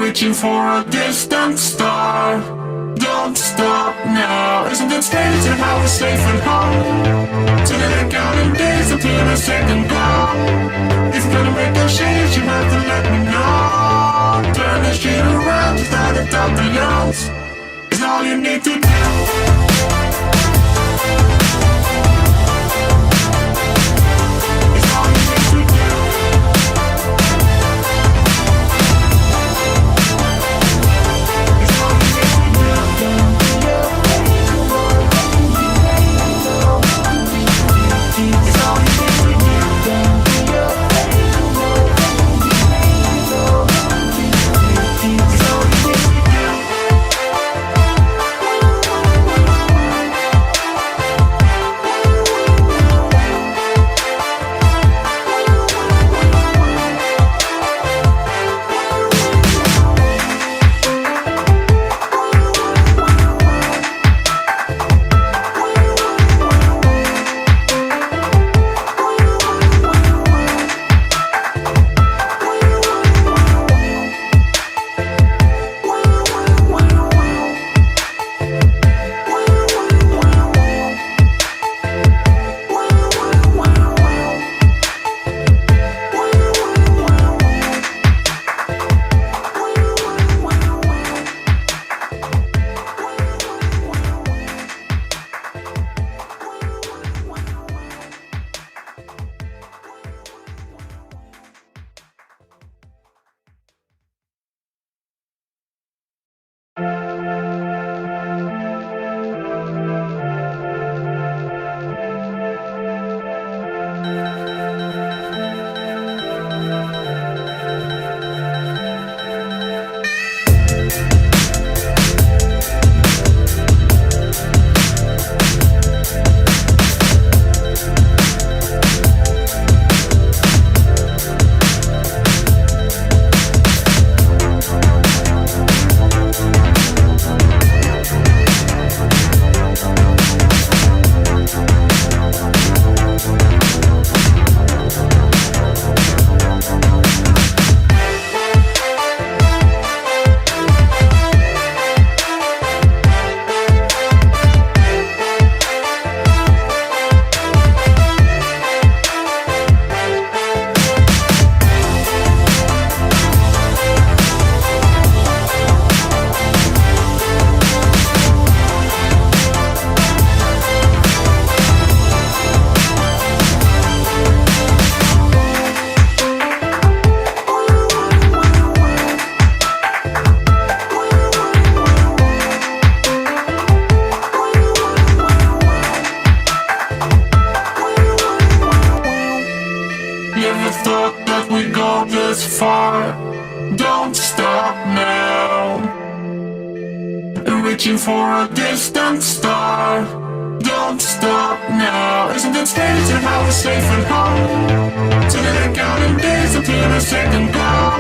reaching for a distant star. Don't stop now. Isn't it strange how we're safe at home? So that I'm counting days until the second glow. If you're gonna make a change, you have to let me know. Turn the shit around, just out of top the yells. It's all you need to do. Don't stop now. Reaching for a distant star. Don't stop now. Isn't it strange how we're safe at home? So that I'm counting days until the second glow.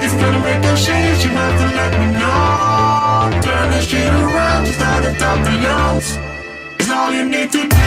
If you're gonna make a change, you have to let me know. Turn the shit around, just out of top the yells. It's all you need to do.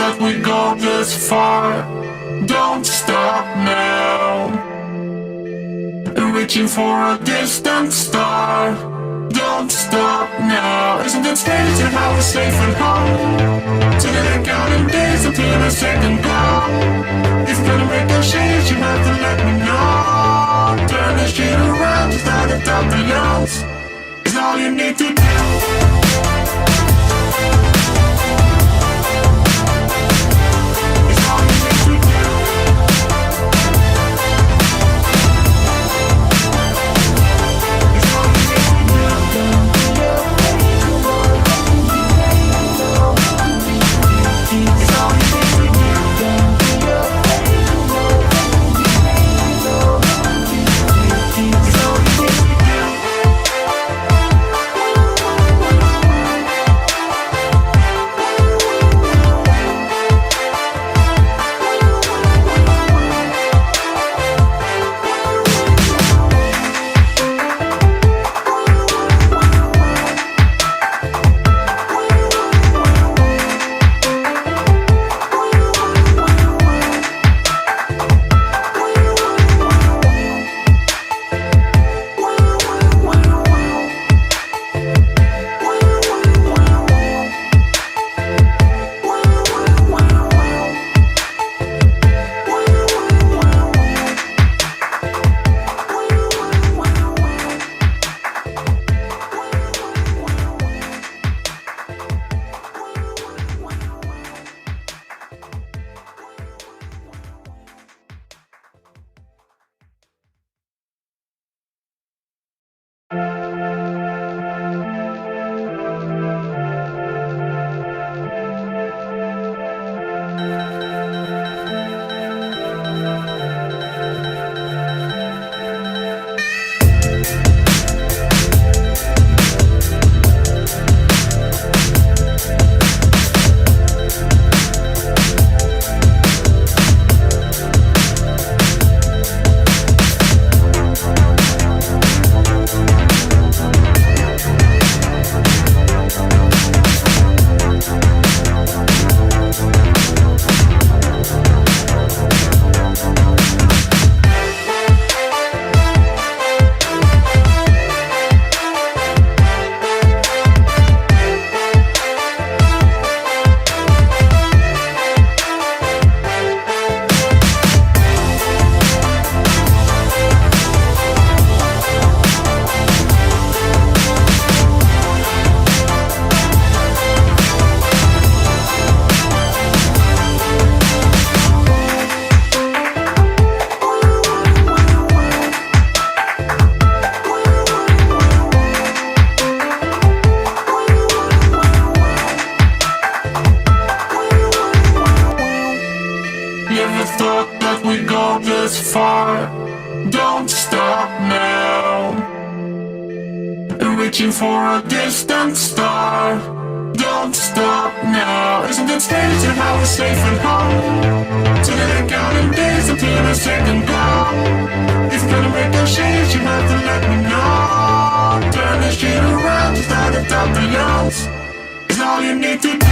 that we go this far. Don't stop now. Reaching for a distant star. Don't stop now. Isn't it strange how we're safe at home? So that I counting days until the second glow. If you're gonna make a change, you have to let me know. Turn this shit around without a doubt, the else is all you need to do. Don't stop now. Reaching for a distant star. Don't stop now. Isn't it strange how we're safe at home? So that I'm counting days until the second glow. If you're gonna make a change, you have to let me know. Turn this shit around without a doubt, the else is all you need to do.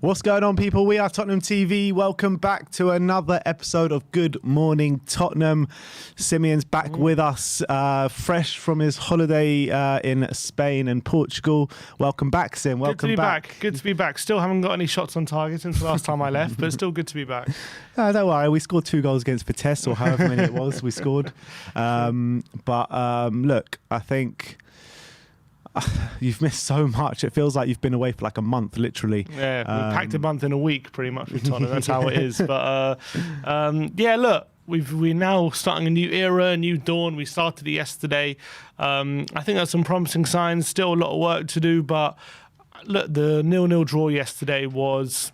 What's going on, people? We are Tottenham TV. Welcome back to another episode of Good Morning Tottenham. Simeon's back with us, fresh from his holiday in Spain and Portugal. Welcome back, Sim. Welcome back. Good to be back. Still haven't got any shots on target since the last time I left, but still good to be back. Don't worry, we scored 2 goals against Vitesse, or however many it was we scored. Look, I think... you've missed so much. It feels like you've been away for like a month, literally. Yeah, we packed a month in a week, pretty much, with Tottenham. That's how it is. But yeah, look, we're now starting a new era, a new dawn. We started it yesterday. I think there's some promising signs. Still a lot of work to do, but look, the 0-0 draw yesterday was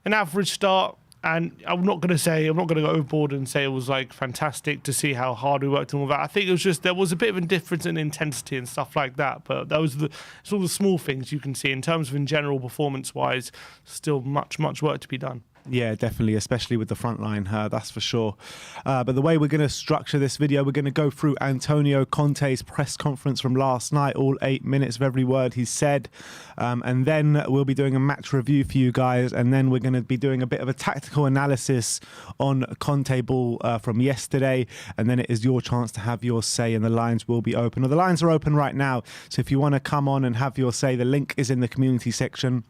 an average start. And I'm not going to go overboard and say it was like fantastic to see how hard we worked and all that. I think it was just, there was a bit of a difference in intensity and stuff like that. But it's all the small things you can see. In terms of in general performance-wise, still much work to be done. Yeah, definitely, especially with the front line, that's for sure. But the way we're going to structure this video, we're going to go through Antonio Conte's press conference from last night, all 8 minutes of every word he said. And then we'll be doing a match review for you guys. And then we're going to be doing a bit of a tactical analysis on Conte ball from yesterday. And then it is your chance to have your say, and the lines will be open. Or the lines are open right now. So if you want to come on and have your say, the link is in the community section.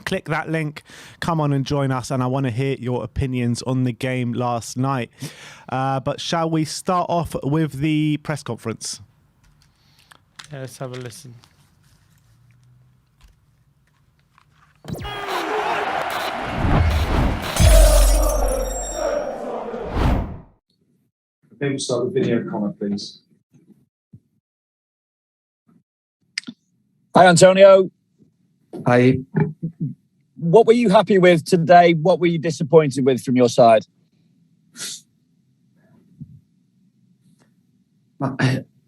Click that link, come on and join us, and I want to hear your opinions on the game last night. But shall we start off with the press conference? Yeah, let's have a listen. Maybe start with video comment, please. Hi, Antonio. Hi. What were you happy with today? What were you disappointed with from your side?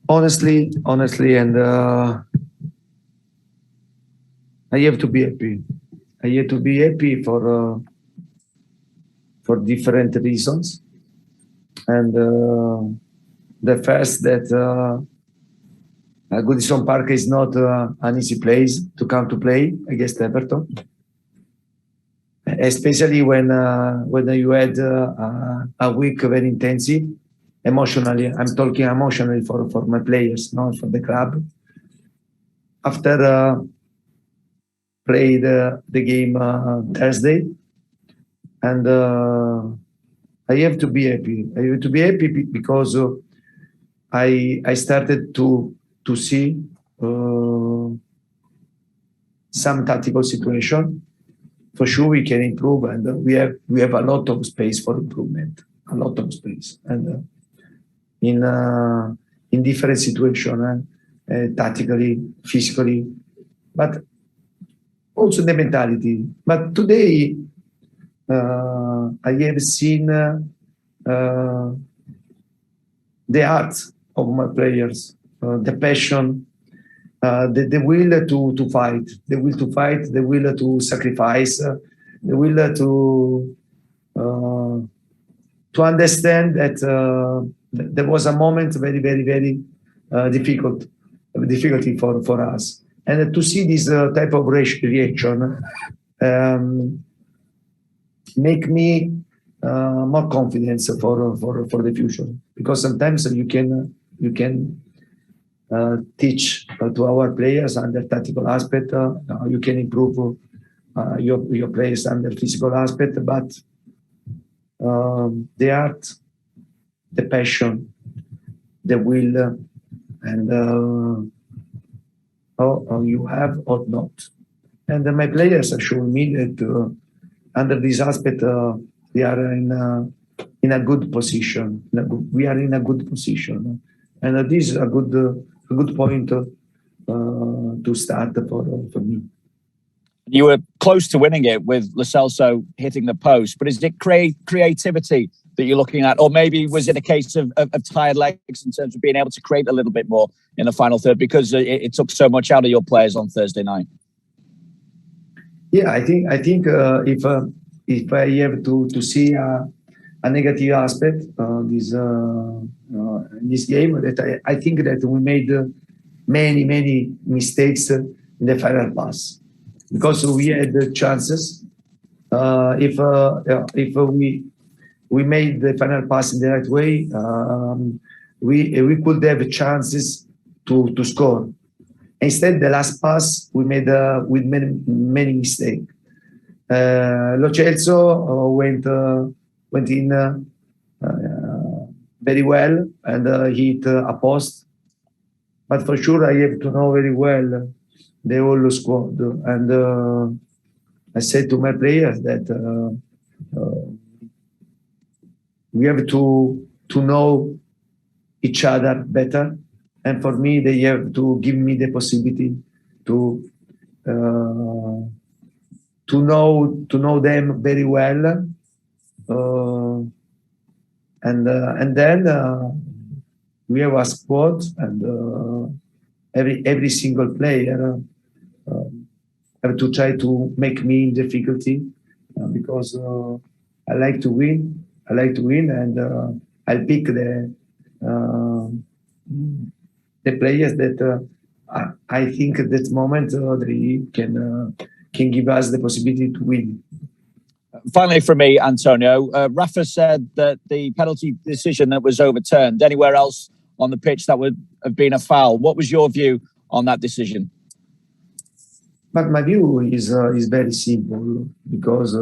Honestly, and I have to be happy. I have to be happy for different reasons. And the first that Goodison Park is not an easy place to come to play against Everton, especially when you had a week very intensive emotionally. I'm talking emotionally for my players, not for the club. After played the game Thursday, and I have to be happy. I have to be happy because I started to see some tactical situation. For sure, we can improve, and we have a lot of space for improvement. A lot of space, and in different situations, tactically, physically, but also the mentality. But today, I have seen the heart of my players. The passion, the will to fight, the will to sacrifice, the will to understand that there was a moment very difficulty for us, and to see this type of reaction make me more confidence for the future, because sometimes you can teach to our players under tactical aspect. You can improve your players under physical aspect, but the art, the passion, the will, and how you have or not. And my players are showing me that under this aspect, we are in a good position. We are in a good position, and this is a good point to start for me. You were close to winning it with Lo Celso hitting the post, but is it creativity that you're looking at, or maybe was it a case of tired legs in terms of being able to create a little bit more in the final third, because it took so much out of your players on Thursday night? Yeah, I think if I have to see a negative aspect this game, that I think that we made many mistakes in the final pass. because we had the chances. If we made the final pass in the right way, we could have chances to score. Instead, the last pass we made with many mistakes. Lo Celso went in very well and hit a post. But for sure, I have to know very well the whole squad. And I said to my players that we have to know each other better. And for me, they have to give me the possibility to know them very well. And then we have a squad, and every single player have to try to make me in difficulty because I like to win. I like to win, and I'll pick the players that I think at that moment they can give us the possibility to win. Finally, from me, Antonio, Rafa said that the penalty decision that was overturned, anywhere else on the pitch that would have been a foul. What was your view on that decision? But my view is very simple, because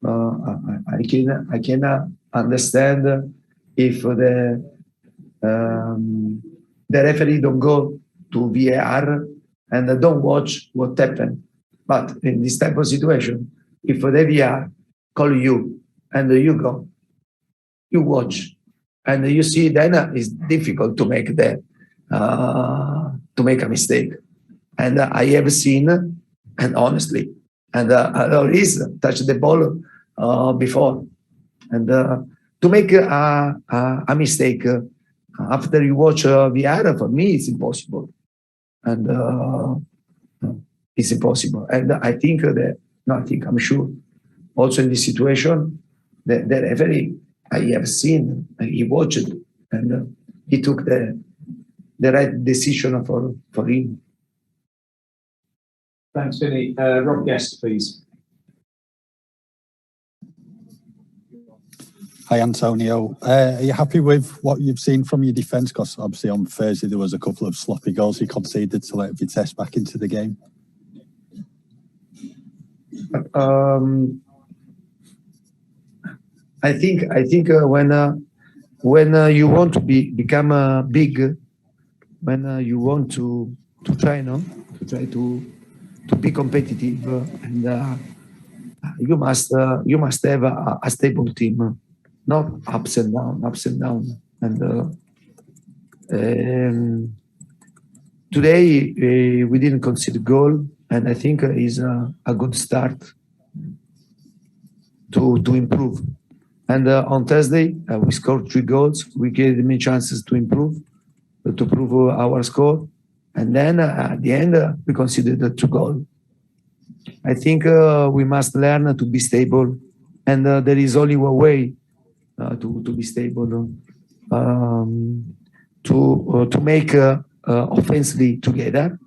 I can understand if the referee don't go to VAR and don't watch what happened. But in this type of situation, if the VAR call you and you go, you watch, and you see, then it's difficult to make a mistake. And I have seen, and honestly, and Lloris touched the ball before, and to make a mistake after you watch VAR, for me, it's impossible, and it's impossible. And I'm sure, also in this situation, the referee, I have seen, he watched, and he took the right decision for him. Thanks, Vinny. Rob Guest, please. Hi, Antonio. Are you happy with what you've seen from your defence? Because obviously on Thursday there was a couple of sloppy goals he conceded to let Vitesse back into the game. I think when you want to become big, when you want to try to be competitive, and you must have a stable team, not ups and down. And today we didn't concede goal, and I think is a good start to improve. And on Thursday we scored 3 goals. We gave many chances to improve, to prove our score. And then at the end, we considered the 2 goals. I think we must learn to be stable, and there is only one way to be stable, to make offensively together,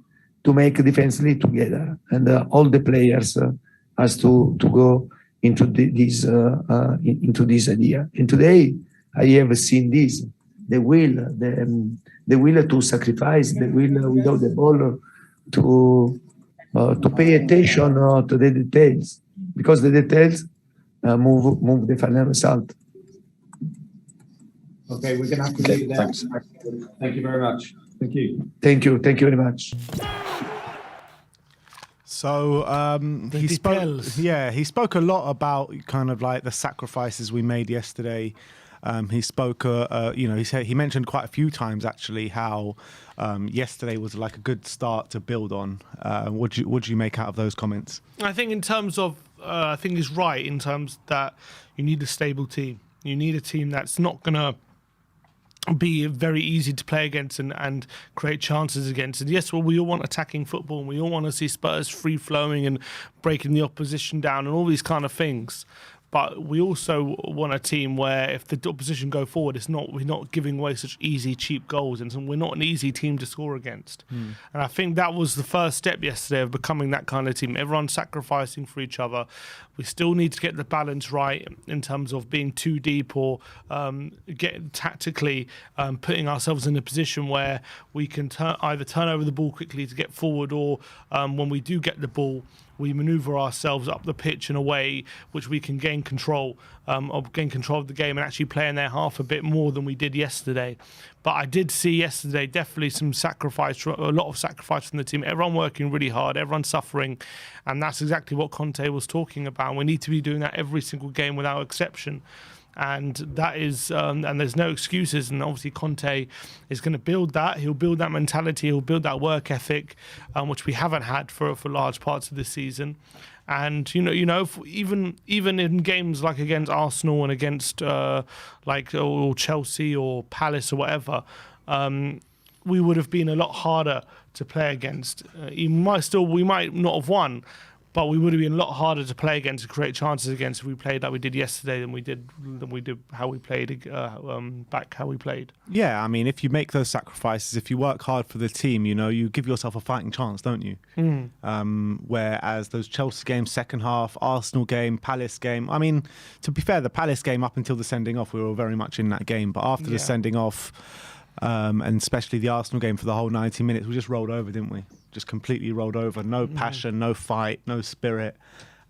to make defensively together, and all the players has to go into this idea. And today, I have seen this: the will to sacrifice, the will without the ball to pay attention to the details, because the details move the final result. Okay, we're going to have to leave it there. Thanks. Thank you very much. Thank you. Thank you very much. So he spoke a lot about kind of like the sacrifices we made yesterday. He spoke, he mentioned quite a few times actually how yesterday was like a good start to build on. What do you make out of those comments? I think in terms of, I think he's right in terms that you need a stable team. You need a team that's not going to be very easy to play against and create chances against. And yes, well, we all want attacking football, and we all want to see Spurs free flowing and breaking the opposition down and all these kind of things. but we also want a team where if the opposition go forward, we're not giving away such easy, cheap goals, and so we're not an easy team to score against. And I think that was the first step yesterday of becoming that kind of team. Everyone's sacrificing for each other. We still need to get the balance right in terms of being too deep or get tactically putting ourselves in a position where we can either turn over the ball quickly to get forward, or when we do get the ball, we maneuver ourselves up the pitch in a way which we can gain control of the game and actually play in their half a bit more than we did yesterday. But I did see yesterday definitely some sacrifice, a lot of sacrifice from the team. Everyone working really hard, everyone suffering, and that's exactly what Conte was talking about. We need to be doing that every single game without exception. And that is, and there's no excuses. And obviously, Conte is going to build that. He'll build that mentality. He'll build that work ethic, which we haven't had for large parts of this season. And even in games like against Arsenal and against or Chelsea or Palace or whatever, we would have been a lot harder to play against. We might not have won, but we would have been a lot harder to play against, to create chances against, if we played like we did yesterday than we did how we played how we played. Yeah, I mean, if you make those sacrifices, if you work hard for the team, you give yourself a fighting chance, don't you? Whereas those Chelsea games, second half, Arsenal game, Palace game. I mean, to be fair, the Palace game up until the sending off, we were very much in that game. But after the sending off, and especially the Arsenal game for the whole 90 minutes, we just rolled over, didn't we? Just completely rolled over. No passion, no fight, no spirit.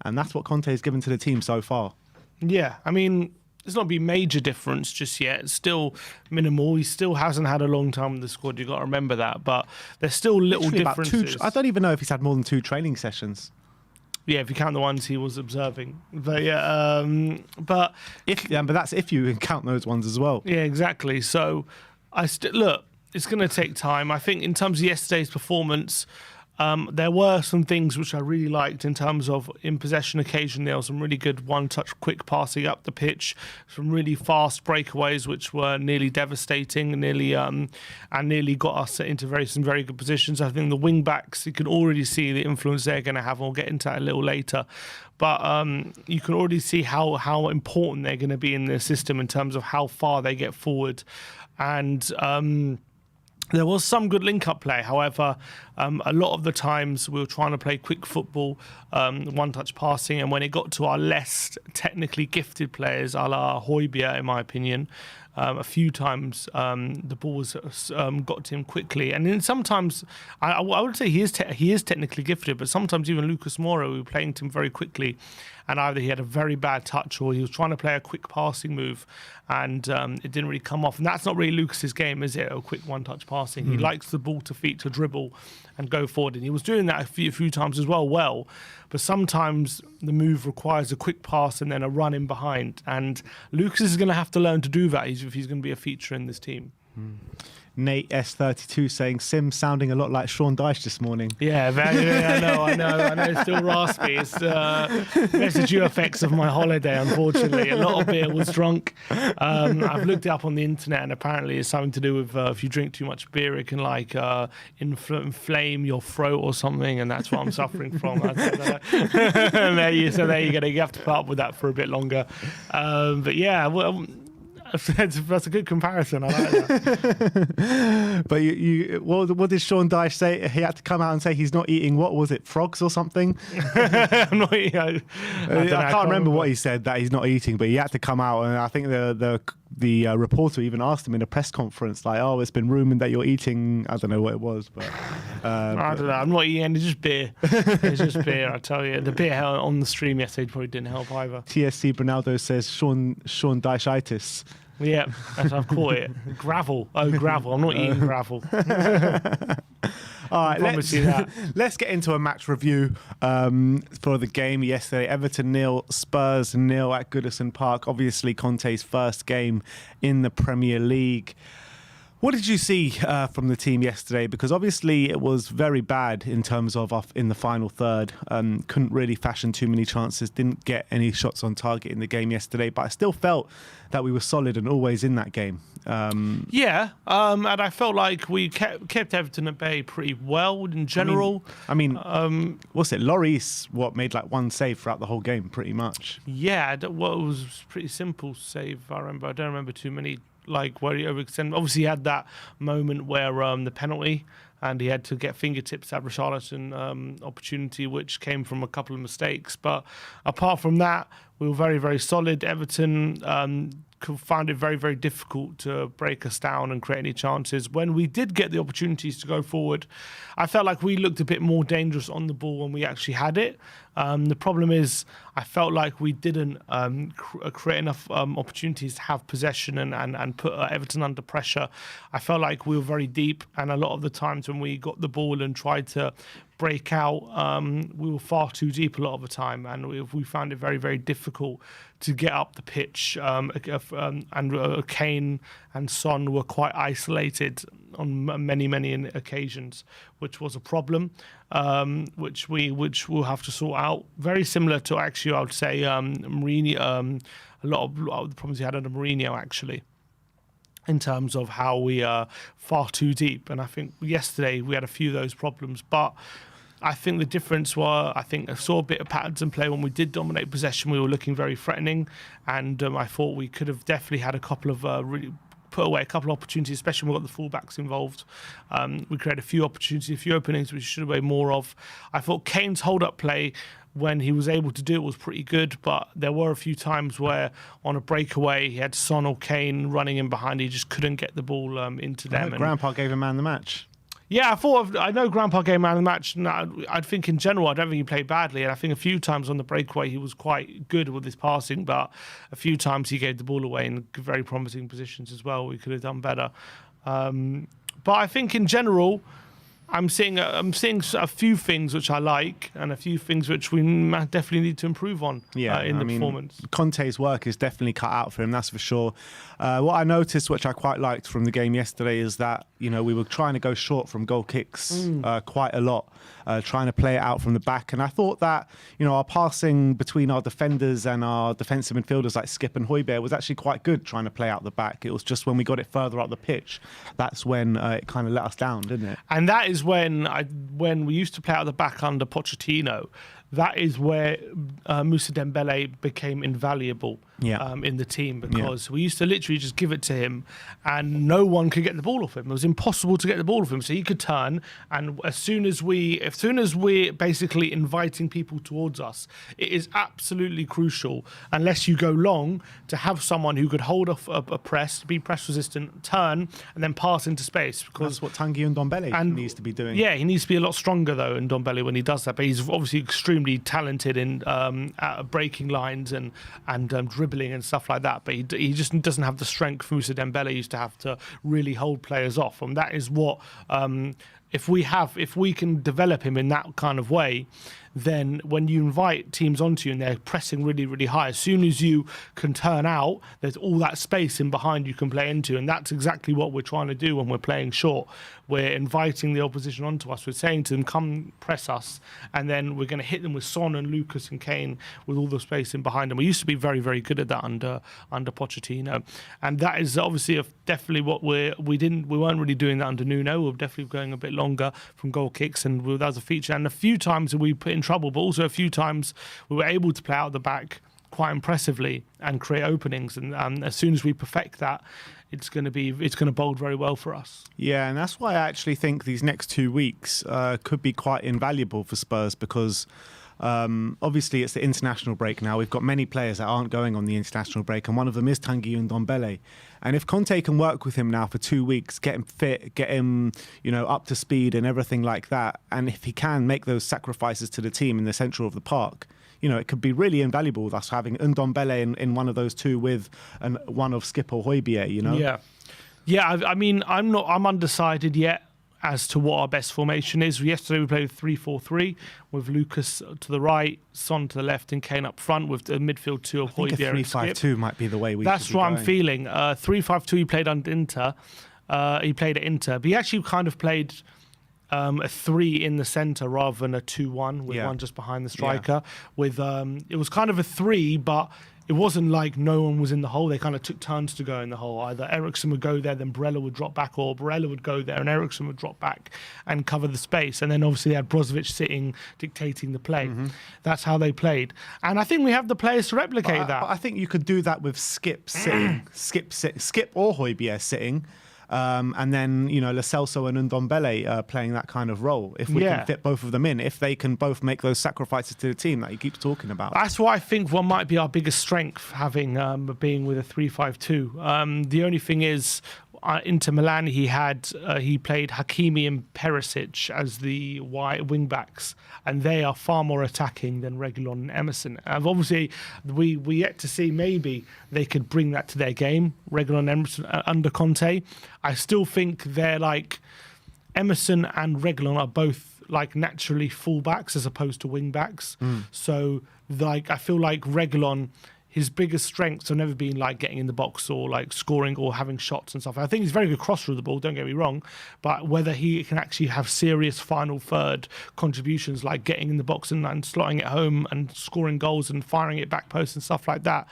And that's what Conte has given to the team so far. Yeah, I mean, there's not been major difference just yet. It's still minimal. He still hasn't had a long time in the squad. You've got to remember that. But there's still little differences. I don't even know if he's had more than 2 training sessions. Yeah, if you count the ones he was observing. But yeah, but that's if you count those ones as well. Yeah, exactly. So look, it's going to take time. I think in terms of yesterday's performance, there were some things which I really liked in terms of in possession occasion. There was some really good one-touch quick passing up the pitch, some really fast breakaways which were nearly devastating, and nearly got us into some very good positions. I think the wing-backs, you can already see the influence they're going to have. We'll get into that a little later. But you can already see how important they're going to be in the system in terms of how far they get forward. And there was some good link-up play. However, a lot of the times we were trying to play quick football, one-touch passing, and when it got to our less technically gifted players, a la Højbjerg, in my opinion, a few times the balls got to him quickly. And then sometimes, I would say he is technically gifted, but sometimes even Lucas Moura, we were playing to him very quickly, and either he had a very bad touch or he was trying to play a quick passing move, and it didn't really come off. And that's not really Lucas's game, is it? A quick one-touch passing. He likes the ball to feet, to dribble and go forward, and he was doing that a few times as well. But sometimes the move requires a quick pass and then a run in behind, and Lucas is going to have to learn to do that if he's going to be a feature in this team. Nate S32 saying Sim sounding a lot like Sean Dyche this morning. Yeah, I know. It's still raspy. It's residue effects of my holiday, unfortunately. A lot of beer was drunk. I've looked it up on the internet, and apparently it's something to do with if you drink too much beer, it can inflame your throat or something, and that's what I'm suffering from. There you go. You have to put up with that for a bit longer. But yeah, well, that's a good comparison. I like that. But what did Sean Dyche say? He had to come out and say he's not eating, what was it, frogs or something? I'm not eating. I can't remember what he said that he's not eating, but he had to come out, and I think the reporter even asked him in a press conference, like, "Oh, it's been rumored that you're eating." I don't know what it was, but I don't know. I'm not eating. It's just beer. It's just beer. I tell you, the beer on the stream yesterday probably didn't help either. TSC Bernaldo says Sean Dyche-itis. Yeah, I've caught it. Gravel. Oh, gravel. I'm not eating gravel. All right, let's get into a match review for the game yesterday. Everton 0, Spurs 0 at Goodison Park. Obviously, Conte's first game in the Premier League. What did you see from the team yesterday? Because obviously it was very bad in terms of in the final third. Couldn't really fashion too many chances. Didn't get any shots on target in the game yesterday. But I still felt that we were solid and always in that game. And I felt like we kept Everton at bay pretty well in general. I mean, what's it? Lloris, made like one save throughout the whole game, pretty much. Yeah, it was pretty simple save. I don't remember too many. Like where he overextended. Obviously, he had that moment where the penalty, and he had to get fingertips at Richarlison opportunity, which came from a couple of mistakes. But apart from that, we were very, very solid. Everton found it very, very difficult to break us down and create any chances. When we did get the opportunities to go forward, I felt like we looked a bit more dangerous on the ball when we actually had it. The problem is I felt like we didn't create enough opportunities to have possession and put Everton under pressure. I felt like we were very deep, and a lot of the times when we got the ball and tried to break out, we were far too deep a lot of the time, and we found it very, very difficult to get up the pitch. And Kane and Son were quite isolated on many, many occasions, which was a problem, which we'll have to sort out. Very similar to, actually, I would say, Mourinho. A lot of the problems he had under Mourinho, actually, in terms of how we are far too deep. And I think yesterday we had a few of those problems, but I think the difference was, I saw a bit of patterns in play when we did dominate possession. We were looking very threatening, and I thought we could have definitely had a couple of really put away a couple of opportunities, especially when we got the fullbacks involved. We created a few opportunities, a few openings, which we should have made more of. I thought Kane's hold-up play, when he was able to do it, was pretty good, but there were a few times where on a breakaway he had Son or Kane running in behind. He just couldn't get the ball into them. Grandpa gave a man the match. Yeah, I know Grandpa gave man of the match. And I think in general, I don't think he played badly. And I think a few times on the breakaway, he was quite good with his passing, but a few times he gave the ball away in very promising positions as well. We could have done better. But I think in general, I'm seeing a few things which I like, and a few things which we definitely need to improve on in the performance. Conte's work is definitely cut out for him, that's for sure. What I noticed, which I quite liked from the game yesterday, is that we were trying to go short from goal kicks quite a lot, trying to play it out from the back. And I thought that our passing between our defenders and our defensive midfielders like Skip and Højbjerg was actually quite good, trying to play out the back. It was just when we got it further up the pitch, that's when it kind of let us down, didn't it? And that is when we used to play out the back under Pochettino, that is where Moussa Dembele became invaluable in the team, because we used to literally just give it to him and no one could get the ball off him. It was impossible to get the ball off him. So he could turn, and as soon as we're basically inviting people towards us, it is absolutely crucial, unless you go long, to have someone who could hold off a press, be press resistant, turn, and then pass into space. Because that's what Tanguy and Ndombele needs to be doing. Yeah, he needs to be a lot stronger though in Ndombele when he does that, but he's obviously extremely talented in at breaking lines and dribbling and stuff like that, but he just doesn't have the strength Moussa Dembele used to have to really hold players off. And that is what if we can develop him in that kind of way, then when you invite teams onto you and they're pressing really, really high, as soon as you can turn out, there's all that space in behind you can play into. And that's exactly what we're trying to do when we're playing short. We're inviting the opposition onto us. We're saying to them, come press us. And then we're going to hit them with Son and Lucas and Kane with all the space in behind them. We used to be very, very good at that under Pochettino. And that is obviously definitely what we weren't really doing that under Nuno. We're definitely going a bit longer from goal kicks, and that was a feature. And a few times we put in trouble, but also a few times we were able to play out the back quite impressively and create openings. And as soon as we perfect that, it's going to bode very well for us. Yeah, and that's why I actually think these next 2 weeks could be quite invaluable for Spurs, because obviously it's the international break now. We've got many players that aren't going on the international break, and one of them is Tanguy and Ndombele. And if Conte can work with him now for 2 weeks, get him fit, get him, up to speed and everything like that, and if he can make those sacrifices to the team in the centre of the park, it could be really invaluable with us having Ndombele in one of those two with one of Skip or Højbjerg, Yeah, I mean, I'm undecided yet as to what our best formation is. Yesterday we played 3-4-3 with Lucas to the right, Son to the left, and Kane up front with the midfield two of Højbjerg and Skip. 3-5-2 might be the way we That's should be what going. I'm feeling. 3-5-2 he played under Inter. He played at Inter, but he actually kind of played a 3 in the centre rather than a 2-1 with one just behind the striker. With it was kind of a 3, but it wasn't like no one was in the hole. They kind of took turns to go in the hole. Either Eriksson would go there, then Barella would drop back, or Barella would go there and Eriksson would drop back and cover the space. And then obviously they had Brozovic sitting, dictating the play. That's how they played. And I think we have the players to replicate that. But I think you could do that with Skip sitting, Skip or Højbjerg sitting. And then, Lo Celso and Ndombele playing that kind of role. If we can fit both of them in, if they can both make those sacrifices to the team that he keeps talking about. That's what I think what might be our biggest strength, having being with a 3-5-2. The only thing is, Inter Milan, he played Hakimi and Perisic as the wing backs, and they are far more attacking than Reguilon and Emerson. Obviously, we yet to see, maybe they could bring that to their game, Reguilon and Emerson under Conte. I still think they're like, Emerson and Reguilon are both like naturally fullbacks as opposed to wing backs. So like I feel like Reguilon, his biggest strengths have never been like getting in the box or like scoring or having shots and stuff. I think he's a very good crosser of the ball, don't get me wrong, but whether he can actually have serious final third contributions like getting in the box and slotting it home and scoring goals and firing it back post and stuff like that.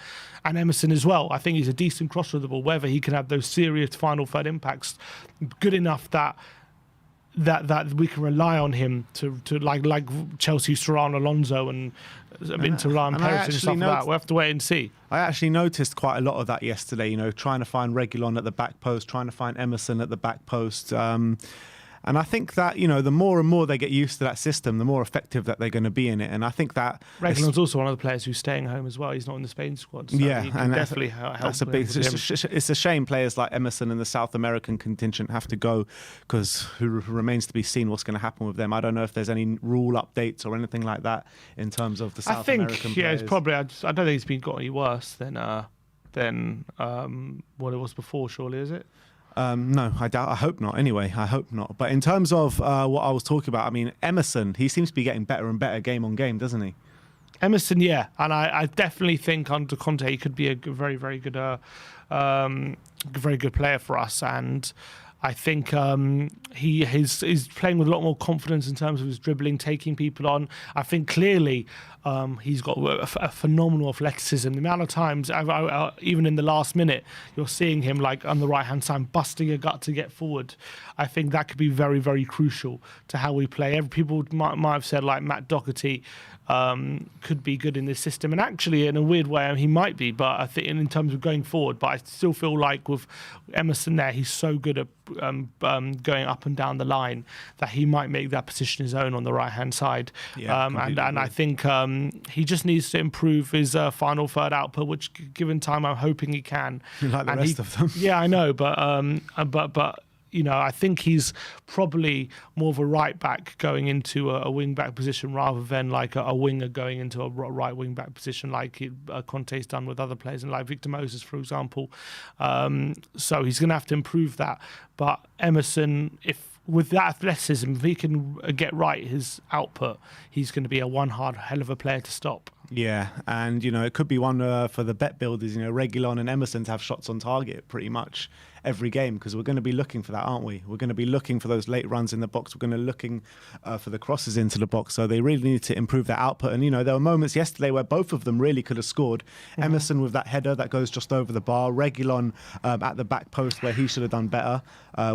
And Emerson as well. I think he's a decent crosser of the ball, whether he can have those serious final third impacts good enough that we can rely on him to like Chelsea, Thuram, Alonso and Inter Milan, Perisic and stuff like that. We'll have to wait and see. I actually noticed quite a lot of that yesterday, trying to find Reguilon at the back post, trying to find Emerson at the back post. And I think that, the more and more they get used to that system, the more effective that they're going to be in it. And I think that Reguilon's also one of the players who's staying home as well. He's not in the Spain squad. So he can definitely help. That's a big. It's a shame players like Emerson and the South American contingent have to go, because who remains to be seen what's going to happen with them. I don't know if there's any rule updates or anything like that in terms of the South American players. It's probably. I don't think it's got any worse than what it was before. Surely, is it? No, I doubt. I hope not. Anyway, I hope not. But in terms of what I was talking about, I mean, Emerson, he seems to be getting better and better game on game, doesn't he? Emerson, yeah, and I definitely think under Conte he could be a very, very good, very good player for us. And I think he's playing with a lot more confidence in terms of his dribbling, taking people on. I think clearly he's got a phenomenal athleticism. The amount of times, even in the last minute, you're seeing him like on the right-hand side, busting a gut to get forward. I think that could be very, very crucial to how we play. People might have said like Matt Doherty could be good in this system, and actually in a weird way he might be, but I think in terms of going forward, but I still feel like with Emerson there, he's so good at going up and down the line that he might make that position his own on the right hand side. And I think he just needs to improve his final third output, which given time I'm hoping he can. Like the rest of them. Yeah, I know, but I think he's probably more of a right back going into a wing back position rather than like a winger going into a right wing back position like Conte's done with other players, and like Victor Moses, for example. So he's going to have to improve that. But Emerson, with that athleticism, if he can get right his output, he's going to be a hell of a player to stop. Yeah, and it could be one for the bet builders, Reguilon and Emerson to have shots on target pretty much every game, because we're going to be looking for that, aren't we? We're going to be looking for those late runs in the box. We're going to be looking for the crosses into the box. So they really need to improve their output. And there were moments yesterday where both of them really could have scored. Mm-hmm. Emerson with that header that goes just over the bar. Reguilon at the back post where he should have done better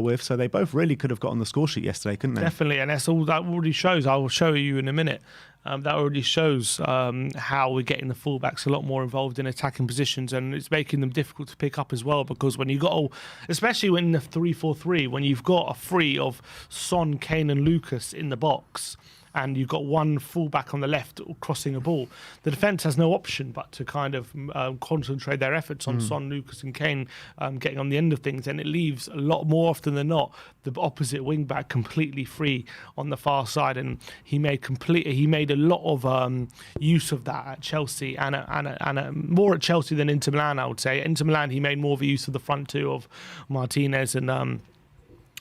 with. So they both really could have got on the score sheet yesterday, couldn't they? Definitely, and that's all that already shows. I will show you in a minute. That already shows how we're getting the fullbacks a lot more involved in attacking positions, and it's making them difficult to pick up as well, because when you got, especially when in the 3-4-3, when you've got a three of Son, Kane and Lucas in the box, and you've got one fullback on the left crossing a ball, the defence has no option but to kind of concentrate their efforts on Son, Lucas and Kane getting on the end of things, and it leaves a lot more often than not the opposite wing back completely free on the far side. And he made a lot of use of that at Chelsea and more at Chelsea than Inter Milan, I would say. Inter Milan, he made more of a use of the front two of Martinez and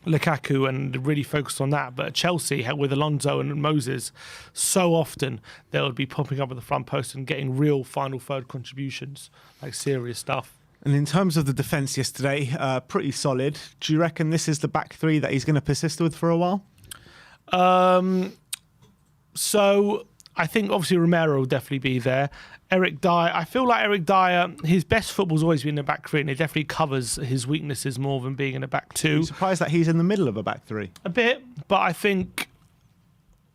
Lukaku, and really focused on that. But at Chelsea, with Alonso and Moses, so often they would be popping up at the front post and getting real final third contributions, like serious stuff. And in terms of the defence yesterday, pretty solid. Do you reckon this is the back three that he's going to persist with for a while? So I think obviously Romero will definitely be there. Eric Dyer, I feel like Eric Dyer, his best football's always been in the back three, and it definitely covers his weaknesses more than being in the back two. Are you surprised that he's in the middle of a back three? A bit, but I think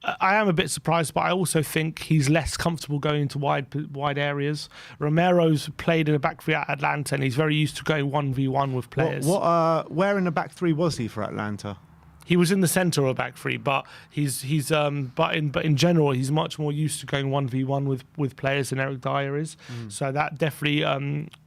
I am a bit surprised, but I also think he's less comfortable going into wide areas. Romero's played in a back three at Atlanta, and he's very used to going 1v1 with players. Where in the back three was he for Atlanta? He was in the centre of back three, but but in general he's much more used to going 1v1 with players than Eric Dyer is. So that definitely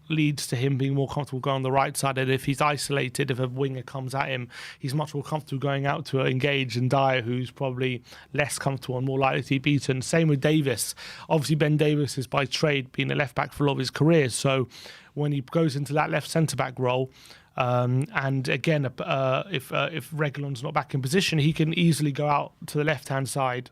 leads to him being more comfortable going on the right side. And if he's isolated, if a winger comes at him, he's much more comfortable going out to engage than Dyer, who's probably less comfortable and more likely to be beaten. Same with Davis. Obviously, Ben Davis is by trade being a left back for a lot of his career. So when he goes into that left centre back role. And again, if Reguilon's not back in position, he can easily go out to the left-hand side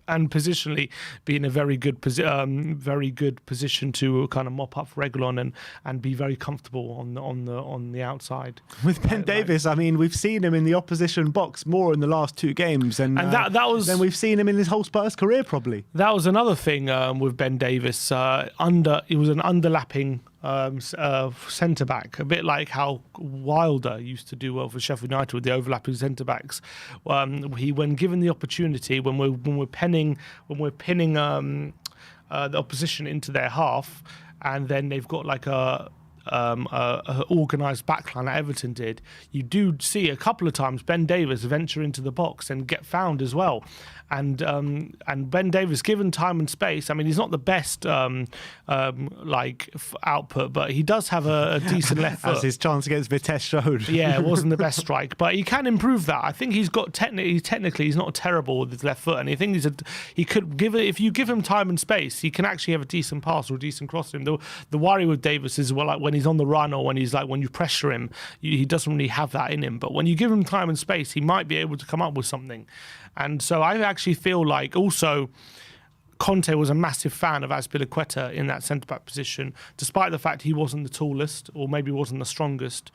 and positionally be in a very good position to kind of mop up Reguilon and be very comfortable on the outside. With Ben Davis, I mean, we've seen him in the opposition box more in the last two games, and that was than we've seen him in his whole Spurs career, probably. That was another thing with Ben Davis. It was an underlapping centre back, a bit like how Wilder used to do well for Sheffield United with the overlapping centre backs. When given the opportunity, when we're pinning the opposition into their half, and then they've got like a organised backline that Everton did, you do see a couple of times Ben Davis venture into the box and get found as well. And Ben Davis, given time and space, I mean, he's not the best output, but he does have a decent left foot. As his chance against Vitesse showed. Yeah, it wasn't the best strike, but he can improve that. I think he's got technically he's not terrible with his left foot, and I think he could give it, if you give him time and space, he can actually have a decent pass or a decent cross to him. The worry with Davis is, well, like when he's on the run or when you pressure him, he doesn't really have that in him. But when you give him time and space, he might be able to come up with something. And so I actually feel like also Conte was a massive fan of Azpilicueta in that centre-back position, despite the fact he wasn't the tallest or maybe wasn't the strongest.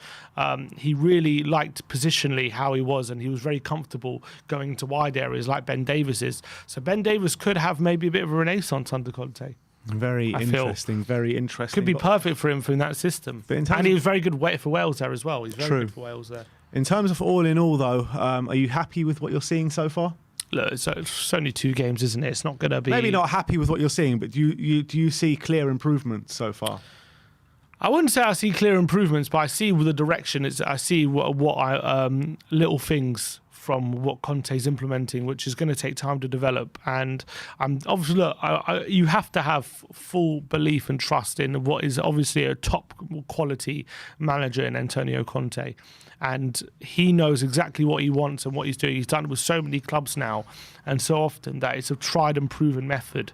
He really liked positionally how he was, and he was very comfortable going into wide areas like Ben Davis is. So Ben Davis could have maybe a bit of a renaissance under Conte. Very interesting. Could be perfect for him from that system. And he was very good for Wales there as well. He's very good for Wales there. In terms of all in all, though, are you happy with what you're seeing so far? Look, it's only 2 games, isn't it? It's not going to be... Maybe not happy with what you're seeing, but do you see clear improvements so far? I wouldn't say I see clear improvements, but I see the direction. I see little things from what Conte's implementing, which is going to take time to develop. And obviously, look, you have to have full belief and trust in what is obviously a top quality manager in Antonio Conte. And he knows exactly what he wants and what he's doing. He's done it with so many clubs now and so often that it's a tried and proven method.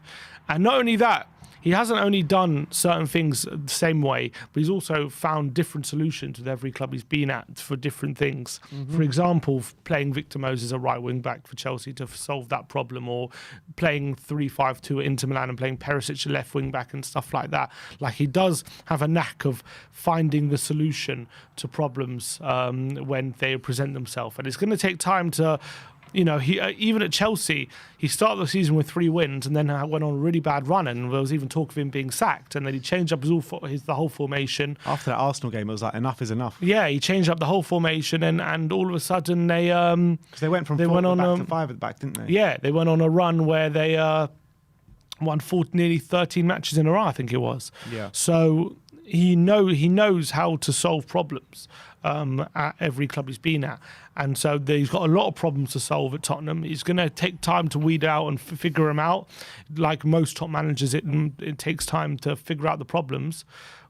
And not only that, he hasn't only done certain things the same way, but he's also found different solutions with every club he's been at for different things. Mm-hmm. For example, playing Victor Moses a right wing back for Chelsea to solve that problem, or playing 3-5-2 at Inter Milan and playing Perisic a left wing back and stuff like that. Like, he does have a knack of finding the solution to problems when they present themselves. And it's going to take time to... You know, he even at Chelsea, he started the season with 3 wins and then went on a really bad run, and there was even talk of him being sacked. And then he changed up the whole formation. After that Arsenal game, it was like, enough is enough. Yeah, he changed up the whole formation, and all of a sudden they because they went from 4 at the back to 5 at the back, didn't they? Yeah, they went on a run where they won nearly 13 matches in a row, I think it was. Yeah. So he knows how to solve problems at every club he's been at. And so he's got a lot of problems to solve at Tottenham. He's going to take time to weed out and figure them out. Like most top managers, it takes time to figure out the problems.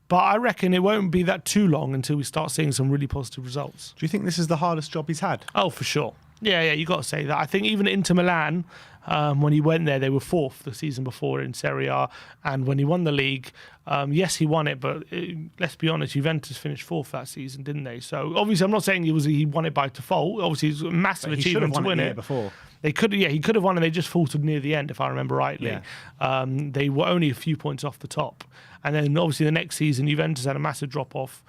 But I reckon it won't be that too long until we start seeing some really positive results. Do you think this is the hardest job he's had? Oh, for sure. Yeah, you got to say that. I think even Inter Milan, when he went there, they were fourth the season before in Serie A, and when he won the league, yes, he won it, but let's be honest, Juventus finished fourth that season, didn't they? So obviously, I'm not saying he won it by default. Obviously, it's a massive achievement to win it. Before. They could, he could have won, and they just faltered near the end, if I remember rightly. Yeah. They were only a few points off the top, and then obviously the next season, Juventus had a massive drop off.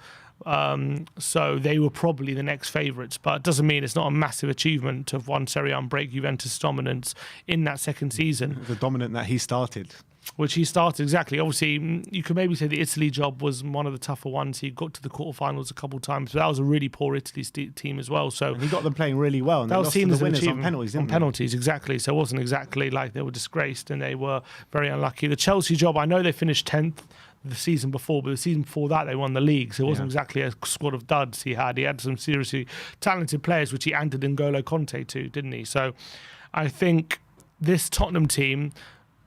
So they were probably the next favourites, but it doesn't mean it's not a massive achievement to have won Serie A and break Juventus' dominance in that second season. The dominant that he started. Which he started, exactly. Obviously, you could maybe say the Italy job was one of the tougher ones. He got to the quarterfinals a couple of times, but that was a really poor Italy team as well. So and he got them playing really well, and that they was lost seen to as the an winners achievement on penalties, didn't on penalties, exactly. So it wasn't exactly like they were disgraced, and they were very unlucky. The Chelsea job, I know they finished 10th the season before, but the season before that they won the league, so it wasn't exactly a squad of duds he had. He had some seriously talented players, which he added N'Golo Conte to, didn't he? So I think this Tottenham team,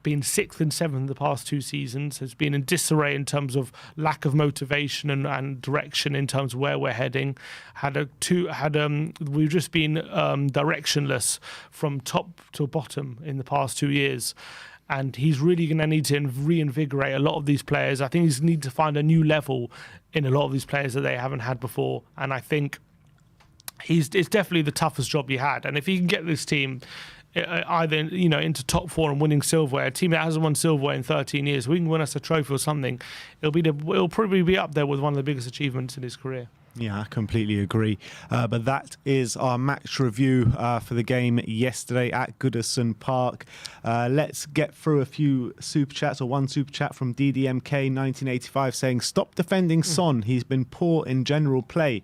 been 6th and 7th the past 2 seasons, has been in disarray in terms of lack of motivation and direction in terms of where we're heading. We've just been directionless from top to bottom in the past 2 years. And he's really going to need to reinvigorate a lot of these players. I think he's need to find a new level in a lot of these players that they haven't had before. And I think it's definitely the toughest job he had. And if he can get this team either into top 4 and winning silverware, a team that hasn't won silverware in 13 years, we can win us a trophy or something, it'll probably be up there with one of the biggest achievements in his career. Yeah, I completely agree. But that is our match review for the game yesterday at Goodison Park. Let's get through a few super chats, or one super chat from DDMK 1985 saying, "Stop defending Son. He's been poor in general play."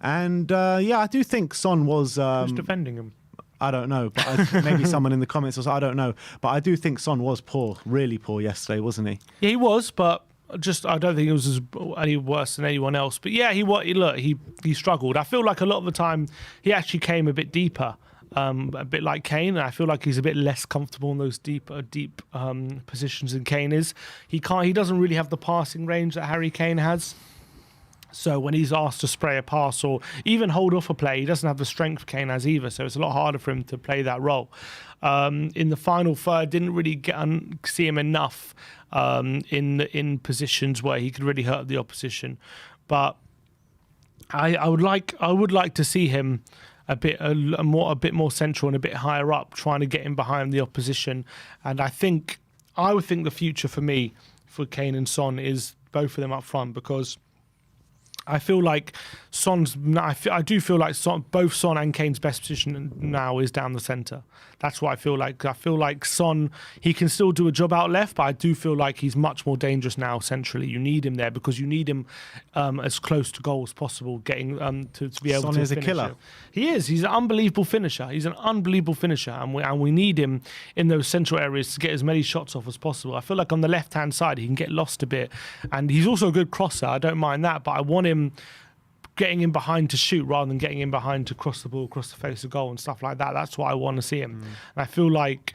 And I do think Son was... Who's defending him? I don't know, but maybe someone in the comments was, I don't know. But I do think Son was poor, really poor yesterday, wasn't he? Yeah, he was, but I don't think it was any worse than anyone else. But yeah, he struggled. I feel like a lot of the time he actually came a bit deeper, a bit like Kane. I feel like he's a bit less comfortable in those deep positions than Kane is. He doesn't really have the passing range that Harry Kane has. So when he's asked to spray a pass or even hold off a play, he doesn't have the strength Kane has either. So it's a lot harder for him to play that role. In the final third, didn't really see him enough in positions where he could really hurt the opposition. But I would like to see him a bit more central and a bit higher up, trying to get in behind the opposition. And I would think the future for me for Kane and Son is both of them up front, because I feel like I do feel like both Son and Kane's best position now is down the centre. That's what I feel like. I feel like Son, he can still do a job out left, but I do feel like he's much more dangerous now centrally. You need him there because you need him as close to goal as possible, getting to be able to finish. Son is a killer. He is. He's an unbelievable finisher. He's an unbelievable finisher, and we need him in those central areas to get as many shots off as possible. I feel like on the left-hand side, he can get lost a bit, and he's also a good crosser. I don't mind that, but I want him getting in behind to shoot rather than getting in behind to cross the ball across the face of goal and stuff like that. That's what I want to see him. And I feel like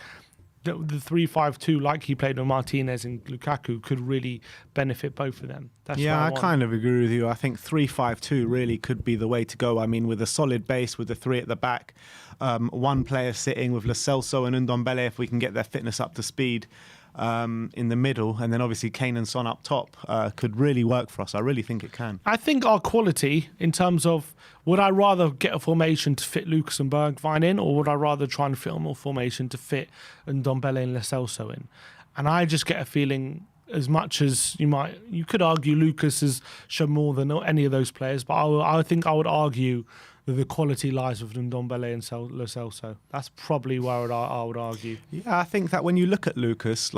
the 3-5-2, like he played with Martinez and Lukaku, could really benefit both of them. That's I kind of agree with you. I think 3-5-2 really could be the way to go. I mean, with a solid base, with the 3 at the back, one player sitting with Lo Celso and Ndombele, if we can get their fitness up to speed, in the middle, and then obviously Kane and Son up top could really work for us. I really think it can. I think our quality in terms of, would I rather get a formation to fit Lucas and Bergwijn in, or would I rather try and fit a more formation to fit Ndombele and Lo Celso in? And I just get a feeling, as much as you could argue Lucas has shown more than any of those players, but I think I would argue that the quality lies with Ndombele and Lo Celso. That's probably where I would argue. Yeah, I think that when you look at Lucas,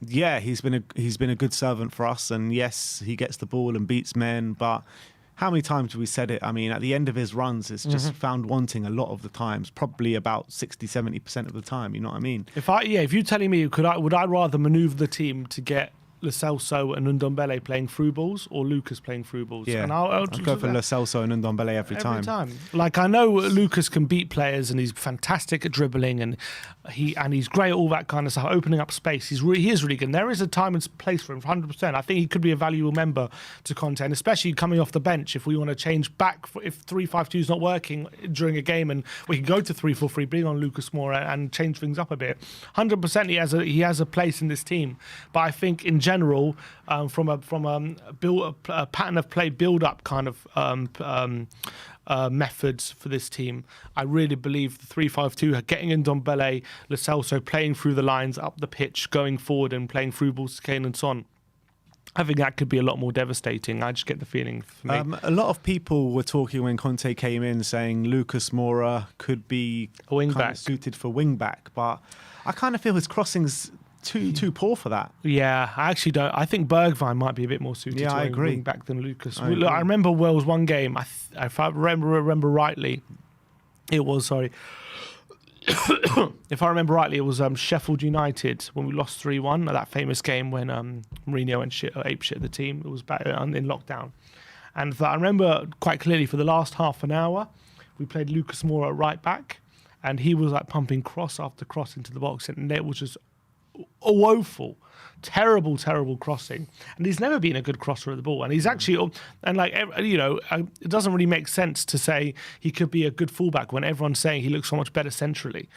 he's been a good servant for us, and yes, he gets the ball and beats men, but how many times have we said it? I mean, at the end of his runs, it's just found wanting a lot of the times, probably about 60-70% of the time, you know what I mean? If you're telling me, would I rather manoeuvre the team to get Lo Celso and Ndombele playing through balls or Lucas playing through balls. Yeah, And I'll go for Lo Celso and Ndombele every time. Like, I know Lucas can beat players and he's fantastic at dribbling and he's great at all that kind of stuff, opening up space. He is really good. And there is a time and place for him, 100%. I think he could be a valuable member to Conte, and especially coming off the bench if we want to change back, if 3-5-2 is not working during a game and we can go to 3-4-3, bring on Lucas Moura and change things up a bit. 100% he has a place in this team. But I think in general, from a pattern of play build-up kind of methods for this team, I really believe the 3-5-2, getting in Ndombele, Lo Celso playing through the lines, up the pitch, going forward and playing through balls to Kane and Son. I think that could be a lot more devastating. I just get the feeling for me. A lot of people were talking when Conte came in saying Lucas Moura could be A wing kind of back. suited for wing back, but I kind of feel his crossing's too poor for that. Yeah, I actually don't. I think Bergwijn might be a bit more suited Yeah, to I a agree. wing back than Lucas. I Look, agree. I remember Wales one game. If I remember rightly, it was sorry. If I remember rightly, it was Sheffield United when we lost 3-1 at that famous game when Mourinho went ape shit the team. It was back in lockdown, and I remember quite clearly for the last half an hour, we played Lucas Moura at right back, and he was like pumping cross after cross into the box, and it was just woeful, terrible crossing. And he's never been a good crosser of the ball. And he's actually, and like, it doesn't really make sense to say he could be a good fullback when everyone's saying he looks so much better centrally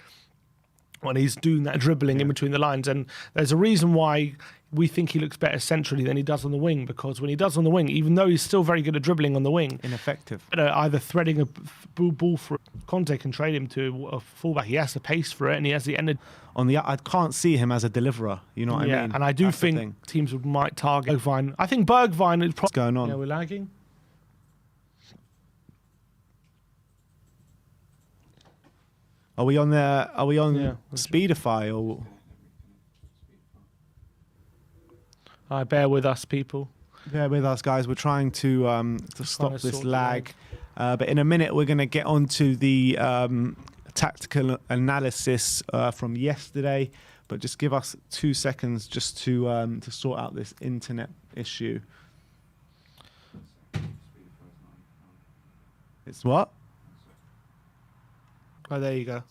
when he's doing that dribbling in between the lines. And there's a reason why we think he looks better centrally than he does on the wing, because when he does on the wing, even though he's still very good at dribbling on the wing, Ineffective. either threading a ball for Conte can trade him to a fullback. He has the pace for it, and he has the energy. I can't see him as a deliverer. You know what I mean? And I do That's the think thing. teams might target Bergwijn. I think Bergwijn is What's going on? Yeah, we're lagging. Are we on Yeah. Speedify or? Bear with us, people. Bear with us, guys. We're trying to stop to this sort the lag. But in a minute, we're going to get onto the tactical analysis from yesterday. But just give us 2 seconds just to sort out this internet issue. It's what? Oh, there you go.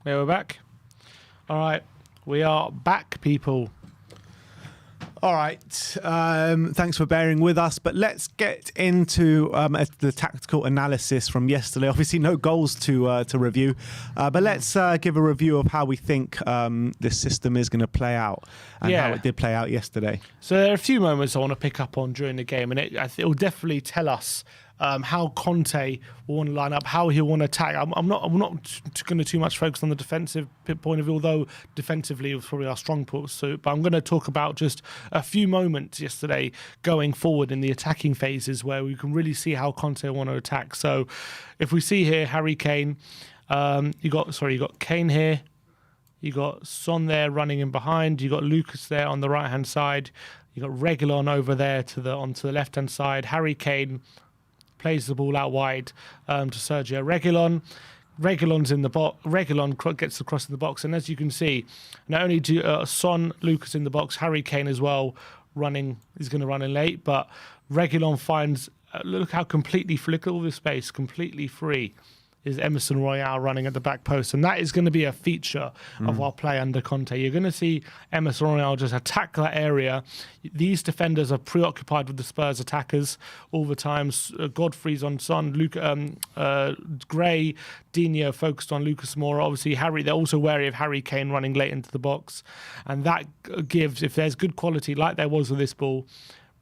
Yeah, we're back. All right, we are back, people. All right. Thanks for bearing with us. But let's get into the tactical analysis from yesterday. Obviously, no goals to review. But let's give a review of how we think this system is going to play out and how it did play out yesterday. So there are a few moments I want to pick up on during the game, and it will definitely tell us how Conte will want to line up, how he'll want to attack. I'm not going to too much focus on the defensive point of view, although defensively it was probably our strong suit. But I'm going to talk about just a few moments yesterday going forward in the attacking phases where we can really see how Conte will want to attack. So if we see here, Harry Kane, you got Kane here. You got Son there running in behind. You got Lucas there on the right hand side. You got Reguilon over there onto the left hand side. Harry Kane plays the ball out wide to Sergio Reguilon. Reguilon's in the box. Reguilon gets the cross in the box, and as you can see, not only do Son, Lucas in the box, Harry Kane as well running. He's going to run in late, but Reguilon finds. Look how completely look at all this space, completely free. Is Emerson Royale running at the back post, and that is going to be a feature of our play under Conte. You're going to see Emerson Royale just attack that area. These defenders are preoccupied with the Spurs attackers all the time. Godfrey's on Son, Gray, Dino focused on Lucas Moura. Obviously, they're also wary of Harry Kane running late into the box, and that gives, if there's good quality like there was with this ball,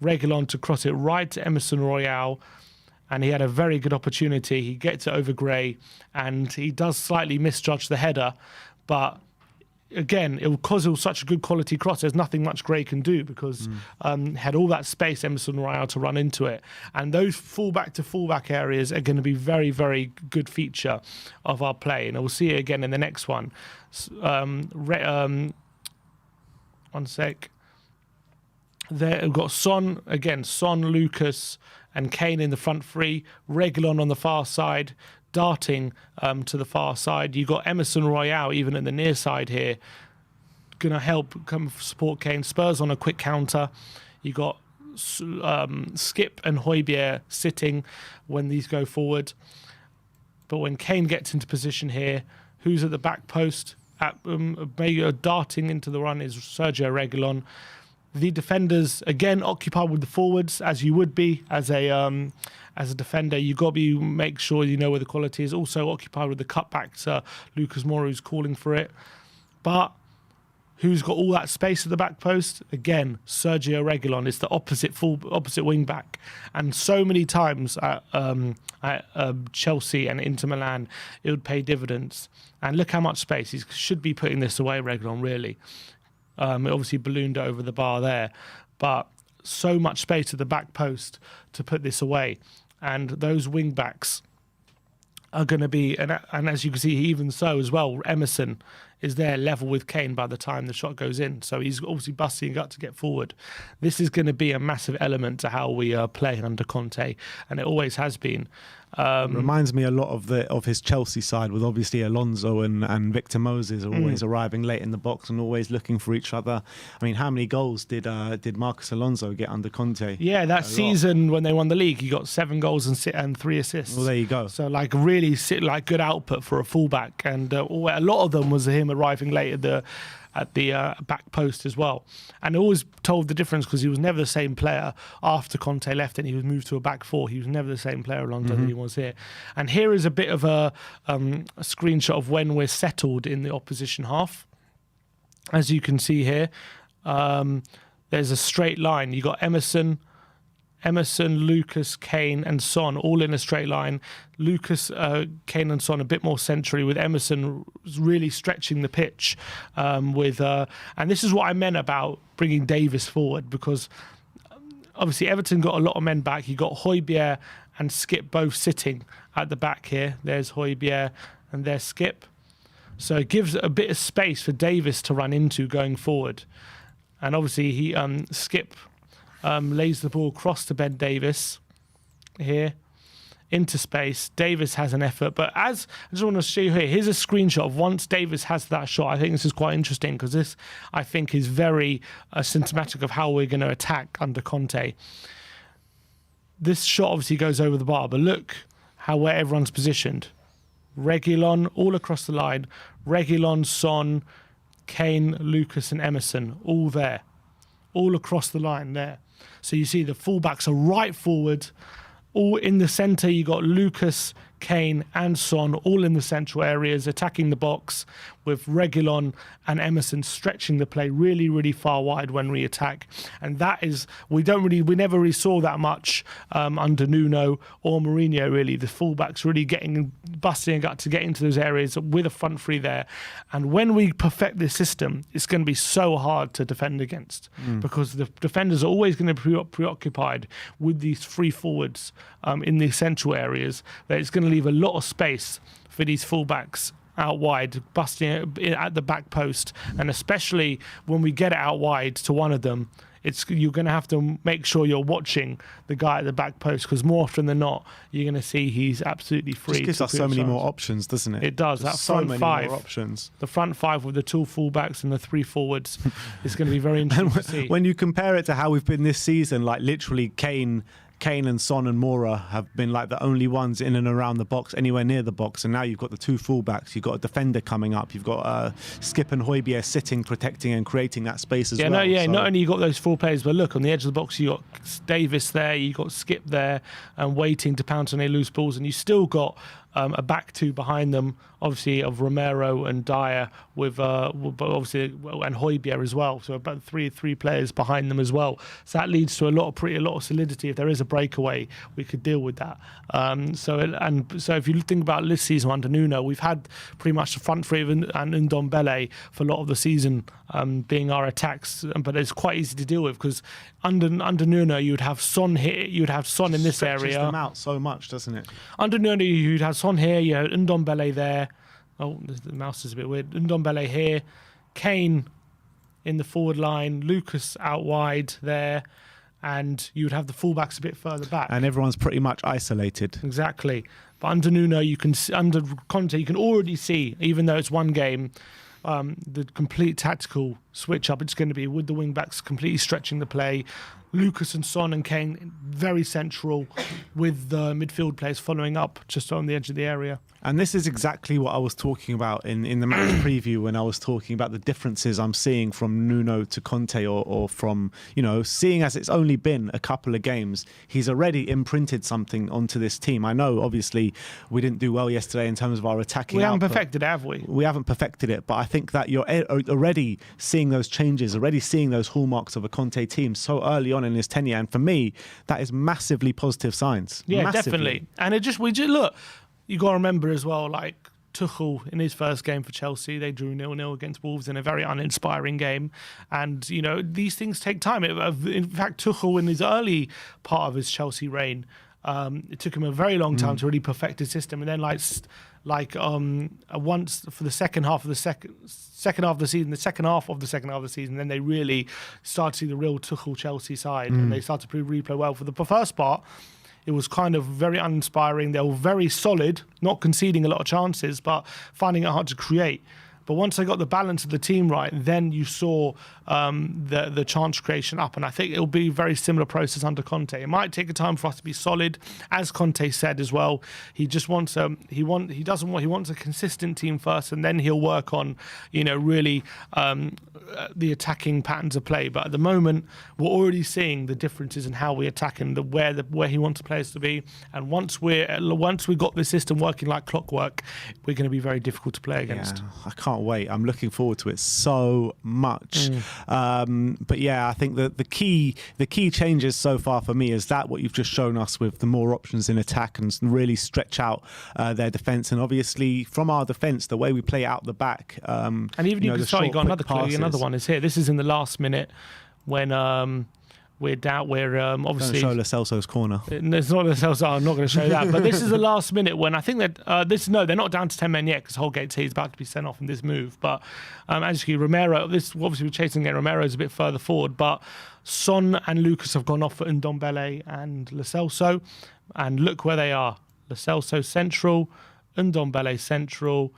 Reguilon to cross it right to Emerson Royale. And he had a very good opportunity. He gets it over Gray, and he does slightly misjudge the header. But again, because it was such a good quality cross, there's nothing much Gray can do because had all that space, Emerson Royale, to run into it. And those fullback to fullback areas are going to be very, very good feature of our play. And we'll see it again in the next one. One sec. There we've got Son, Lucas, and Kane in the front three, Reguilon on the far side, darting to the far side. You've got Emerson Royale even at the near side here, going to help come support Kane. Spurs on a quick counter. You got Skip and Højbjerg sitting when these go forward. But when Kane gets into position here, who's at the back post? Darting into the run is Sergio Reguilon. The defenders again occupied with the forwards, as you would be as a defender. You got to make sure you know where the quality is. Also occupied with the cutbacks. Lucas Moura who's calling for it, but who's got all that space at the back post? Again, Sergio Reguilon is the opposite wing back, and so many times at Chelsea and Inter Milan, it would pay dividends. And look how much space he should be putting this away. Reguilon really, it obviously ballooned over the bar there, but so much space at the back post to put this away, and those wing backs are going to be, and as you can see, even so as well, Emerson is there level with Kane by the time the shot goes in. So he's obviously busting up to get forward. This is going to be a massive element to how we play under Conte, and it always has been. Reminds me a lot of his Chelsea side, with obviously Alonso and Victor Moses are always arriving late in the box and always looking for each other. I mean, how many goals did Marcos Alonso get under Conte? Yeah, that season when they won the league, he got 7 goals and 3 assists. Well, there you go. So like really good output for a fullback, and a lot of them was him arriving late at the back post as well. And I always told the difference, because he was never the same player after Conte left and he was moved to a back four. He was never the same player longer than he was here. And here is a bit of a screenshot of when we're settled in the opposition half. As you can see here, there's a straight line. You got Emerson, Lucas, Kane and Son all in a straight line. Lucas, Kane and Son a bit more centrally, with Emerson really stretching the pitch and this is what I meant about bringing Davis forward, because obviously Everton got a lot of men back. You got Højbjerg and Skip both sitting at the back here. There's Højbjerg and there's Skip. So it gives a bit of space for Davis to run into going forward. And obviously Skip lays the ball across to Ben Davis here into space. Davis has an effort, but I just want to show you here, here's a screenshot of once Davis has that shot. I think this is quite interesting, because this, I think, is very symptomatic of how we're going to attack under Conte. This shot obviously goes over the bar, but look where everyone's positioned. Reguilon all across the line. Reguilon, Son, Kane, Lucas and Emerson all there, all across the line there. So you see the fullbacks are right forward, all in the centre. You got Lucas, Kane and Son all in the central areas attacking the box, with Reguilon and Emerson stretching the play really, really far wide when we attack. And that is, we never really saw that much under Nuno or Mourinho really. The fullbacks really busting up to get into those areas with a front three there. And when we perfect this system, it's going to be so hard to defend against, because the defenders are always going to be preoccupied with these free forwards in the central areas, that it's going to leave a lot of space for these fullbacks out wide, busting at the back post. And especially when we get it out wide to one of them, you're going to have to make sure you're watching the guy at the back post, because more often than not, you're going to see he's absolutely free. It gives us so many more options, doesn't it? It does. There's That front five, more options. The front five with the 2 fullbacks and the 3 forwards is going to be very interesting to see. When you compare it to how we've been this season, like literally Kane and Son and Moura have been like the only ones in and around the box, anywhere near the box. And now you've got the 2 fullbacks, you've got a defender coming up, you've got Skip and Højbjerg sitting, protecting and creating that space as well. Not only you got those 4 players, but look, on the edge of the box, you got Davis there, you got Skip there, and waiting to pounce on any loose balls. And you still got a back 2 behind them, obviously, of Romero and Dyer, with obviously and Højbjerg as well. So about three players behind them as well. So that leads to a lot of solidity. If there is a breakaway, we could deal with that. So if you think about this season under Nuno, we've had pretty much the front three and Ndombele for a lot of the season being our attacks, but it's quite easy to deal with, because under Nuno you'd have Son here, you'd have Son in this area. Stretches them out so much, doesn't it? Under Nuno you'd have Son here, you had Ndombele there. Oh, the mouse is a bit weird. Ndombele here, Kane in the forward line, Lucas out wide there, and you would have the fullbacks a bit further back. And everyone's pretty much isolated. Exactly. But under Nuno, under Conte, you can already see, even though it's one game, the complete tactical switch up it's going to be with the wing backs completely stretching the play. Lucas and Son and Kane very central, with the midfield players following up just on the edge of the area. And this is exactly what I was talking about in the match preview, when I was talking about the differences I'm seeing from Nuno to Conte, or from, seeing as it's only been a couple of games, he's already imprinted something onto this team. I know, obviously, we didn't do well yesterday in terms of our attacking We haven't output. perfected it, have we? We haven't perfected it, but I think that you're already seeing those changes, already seeing those hallmarks of a Conte team so early on in his tenure. And for me, that is massively positive signs. Yeah, Massively. definitely. And we just look, you got to remember as well, like Tuchel in his first game for Chelsea, they drew 0-0 against Wolves in a very uninspiring game. And, these things take time. In fact, Tuchel in his early part of his Chelsea reign, it took him a very long time to really perfect his system. And then once for the second half of the second half of the season, then they really started to see the real Tuchel Chelsea side, and they started to replay well. For the first part, it was kind of very uninspiring. They were very solid, not conceding a lot of chances, but finding it hard to create. But once they got the balance of the team right, then you saw the chance creation up. And I think it'll be a very similar process under Conte. It might take a time for us to be solid, as Conte said as well. He just wants he wants a consistent team first, and then he'll work on really the attacking patterns of play. But at the moment, we're already seeing the differences in how we attack and where he wants the players to be. And once we got the system working like clockwork, we're going to be very difficult to play against. Yeah, I can't wait. I'm looking forward to it so much. But yeah, I think that the key changes so far for me is that what you've just shown us, with the more options in attack and really stretch out their defence. And obviously from our defence, the way we play out the back. And even you got another clue. Another one is here. This is in the last minute when we're obviously. Don't show Lo Celso's corner. It's not Lo Celso. I'm not going to show that. But this is the last minute when I think that they're not down to 10 men yet, because Holgate says he's about to be sent off in this move. But actually, Romero. This obviously we're chasing again. Romero's a bit further forward, but Son and Lucas have gone off for Ndombele and Lo Celso, and look where they are. Lo Celso central, Ndombele central,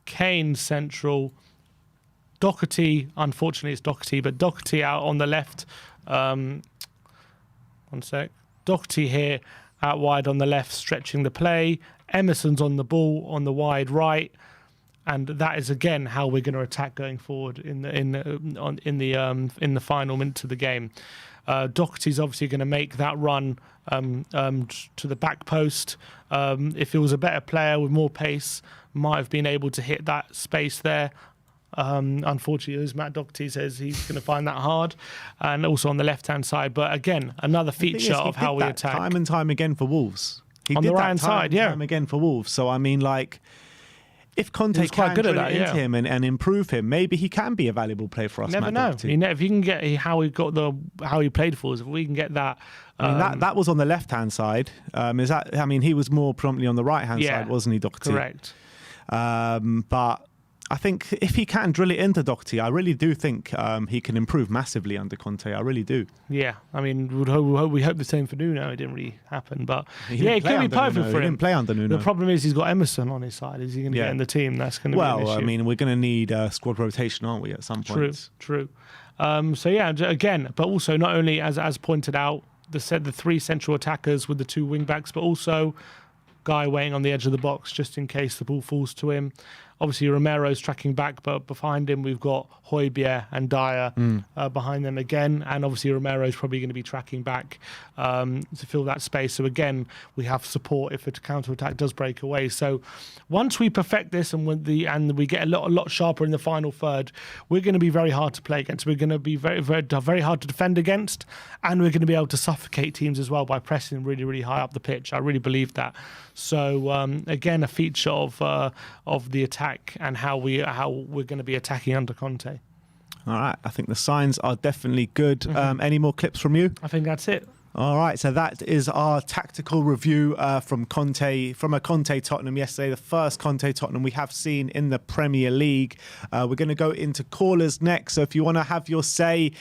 Kane central. Doherty, unfortunately it's Doherty, but Doherty out on the left. One sec. Doherty here out wide on the left, stretching the play. Emerson's on the ball on the wide right, and that is again how we're going to attack going forward in the final minutes of the game. Doherty's obviously going to make that run to the back post. If he was a better player with more pace, might have been able to hit that space there. Unfortunately, as Matt Doherty says, he's going to find that hard, and also on the left-hand side. But again, another feature of how we attack. Time and time again for Wolves. On the right-hand side, yeah. Time again for Wolves. So I mean, if Conte can drill it into him and improve him, maybe he can be a valuable player for us. Never know. If you can get how he played for us, if we can get that. I mean, that was on the left-hand side. He was more prominently on the right-hand side, wasn't he, Doherty? Correct. But I think if he can drill it into Doherty, I really do think he can improve massively under Conte. I really do. Yeah, I mean, we hope the same for Nuno. It didn't really happen, but it could be perfect for him. He didn't play under Nuno. The problem is he's got Emerson on his side. Is he going to get in the team? That's going to be an issue. I mean, we're going to need squad rotation, aren't we, at some point? True. So yeah, again, but also not only as pointed out, the three central attackers with the two wing backs, but also guy waiting on the edge of the box just in case the ball falls to him. Obviously, Romero's tracking back, but behind him we've got Højbjerg and Dyer behind them again. And obviously, Romero's probably going to be tracking back to fill that space. So again, we have support if a counter-attack does break away. So once we perfect this and we get a lot sharper in the final third, we're going to be very hard to play against. We're going to be very, very, very hard to defend against, and we're going to be able to suffocate teams as well by pressing really, really high up the pitch. I really believe that. So again, a feature of the attack and how we're going to be attacking under Conte. All right, I think the signs are definitely good. Any more clips from you? I think that's it. All right, so that is our tactical review from a Conte Tottenham yesterday, the first Conte Tottenham we have seen in the Premier League. We're going to go into callers next, so if you want to have your say,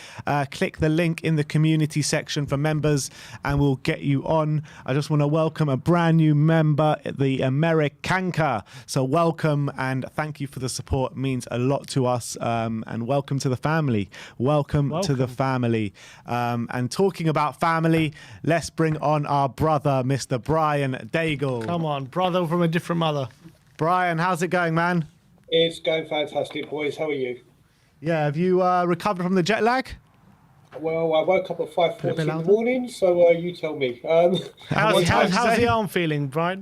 click the link in the community section for members and we'll get you on. I just want to welcome a brand new member, the Americanka. So welcome and thank you for the support. It means a lot to us, and welcome to the family. Welcome. To the family. And talking about family, let's bring on our brother, Mr. Brian Daigle. Come on, brother from a different mother. Brian, how's it going, man? It's going fantastic, boys. How are you? Yeah, have you recovered from the jet lag? Well, I woke up at 5:40 in the morning, so you tell me. How's the arm feeling, Brian?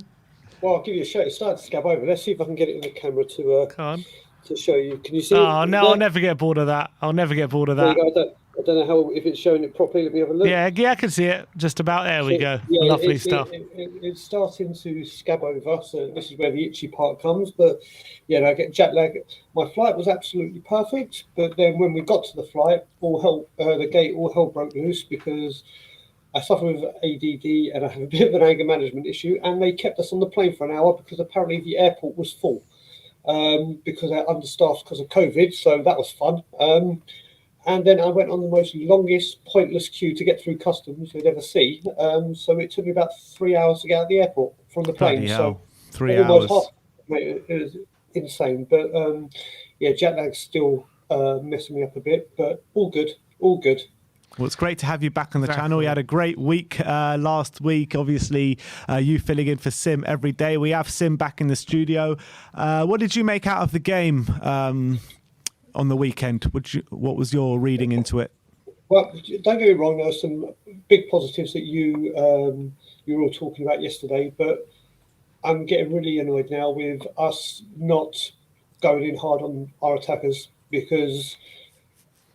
Well, I'll give you a shout. It's starting to scab over. Let's see if I can get it in the camera to show you. Can you see? Oh, no, I'll never get bored of that. I'll never get bored of that. I don't know if it's showing it properly. Let me have a look. Yeah, I can see it. Just about there. We go. Yeah, Lovely stuff. It's starting to scab over, so this is where the itchy part comes. But yeah, I get jet lag. My flight was absolutely perfect, but then when we got to the flight, all hell broke loose because I suffer with ADD and I have a bit of an anger management issue, and they kept us on the plane for an hour because apparently the airport was full because they're understaffed because of COVID. So that was fun. And then I went on the most longest, pointless queue to get through customs you'd ever see. So it took me about 3 hours to get out of the airport from the plane. Bloody hell. So 3 hours. It was insane. But yeah, jet lag's still messing me up a bit, but all good, all good. Well, it's great to have you back on the channel. We had a great week last week. Obviously, you filling in for Sim every day. We have Sim back in the studio. What did you make out of the game on the weekend? What was your reading into it? Well, don't get me wrong. There are some big positives that you were all talking about yesterday, but I'm getting really annoyed now with us not going in hard on our attackers because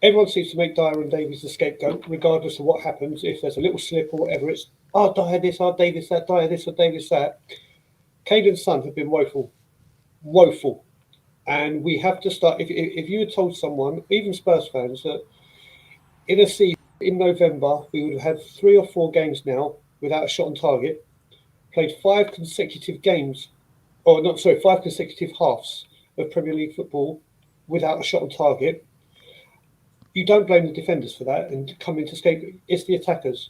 everyone seems to make Dyer and Davies the scapegoat, regardless of what happens. If there's a little slip or whatever, it's Dyer this, Davies that, Dyer this or Davies that. Kane and Son have been woeful. And we have to start, if you had told someone, even Spurs fans, that in a season in November, we would have had 3 or 4 games now without a shot on target, played 5 consecutive games, 5 consecutive halves of Premier League football without a shot on target, you don't blame the defenders for that and come into escape. It's the attackers.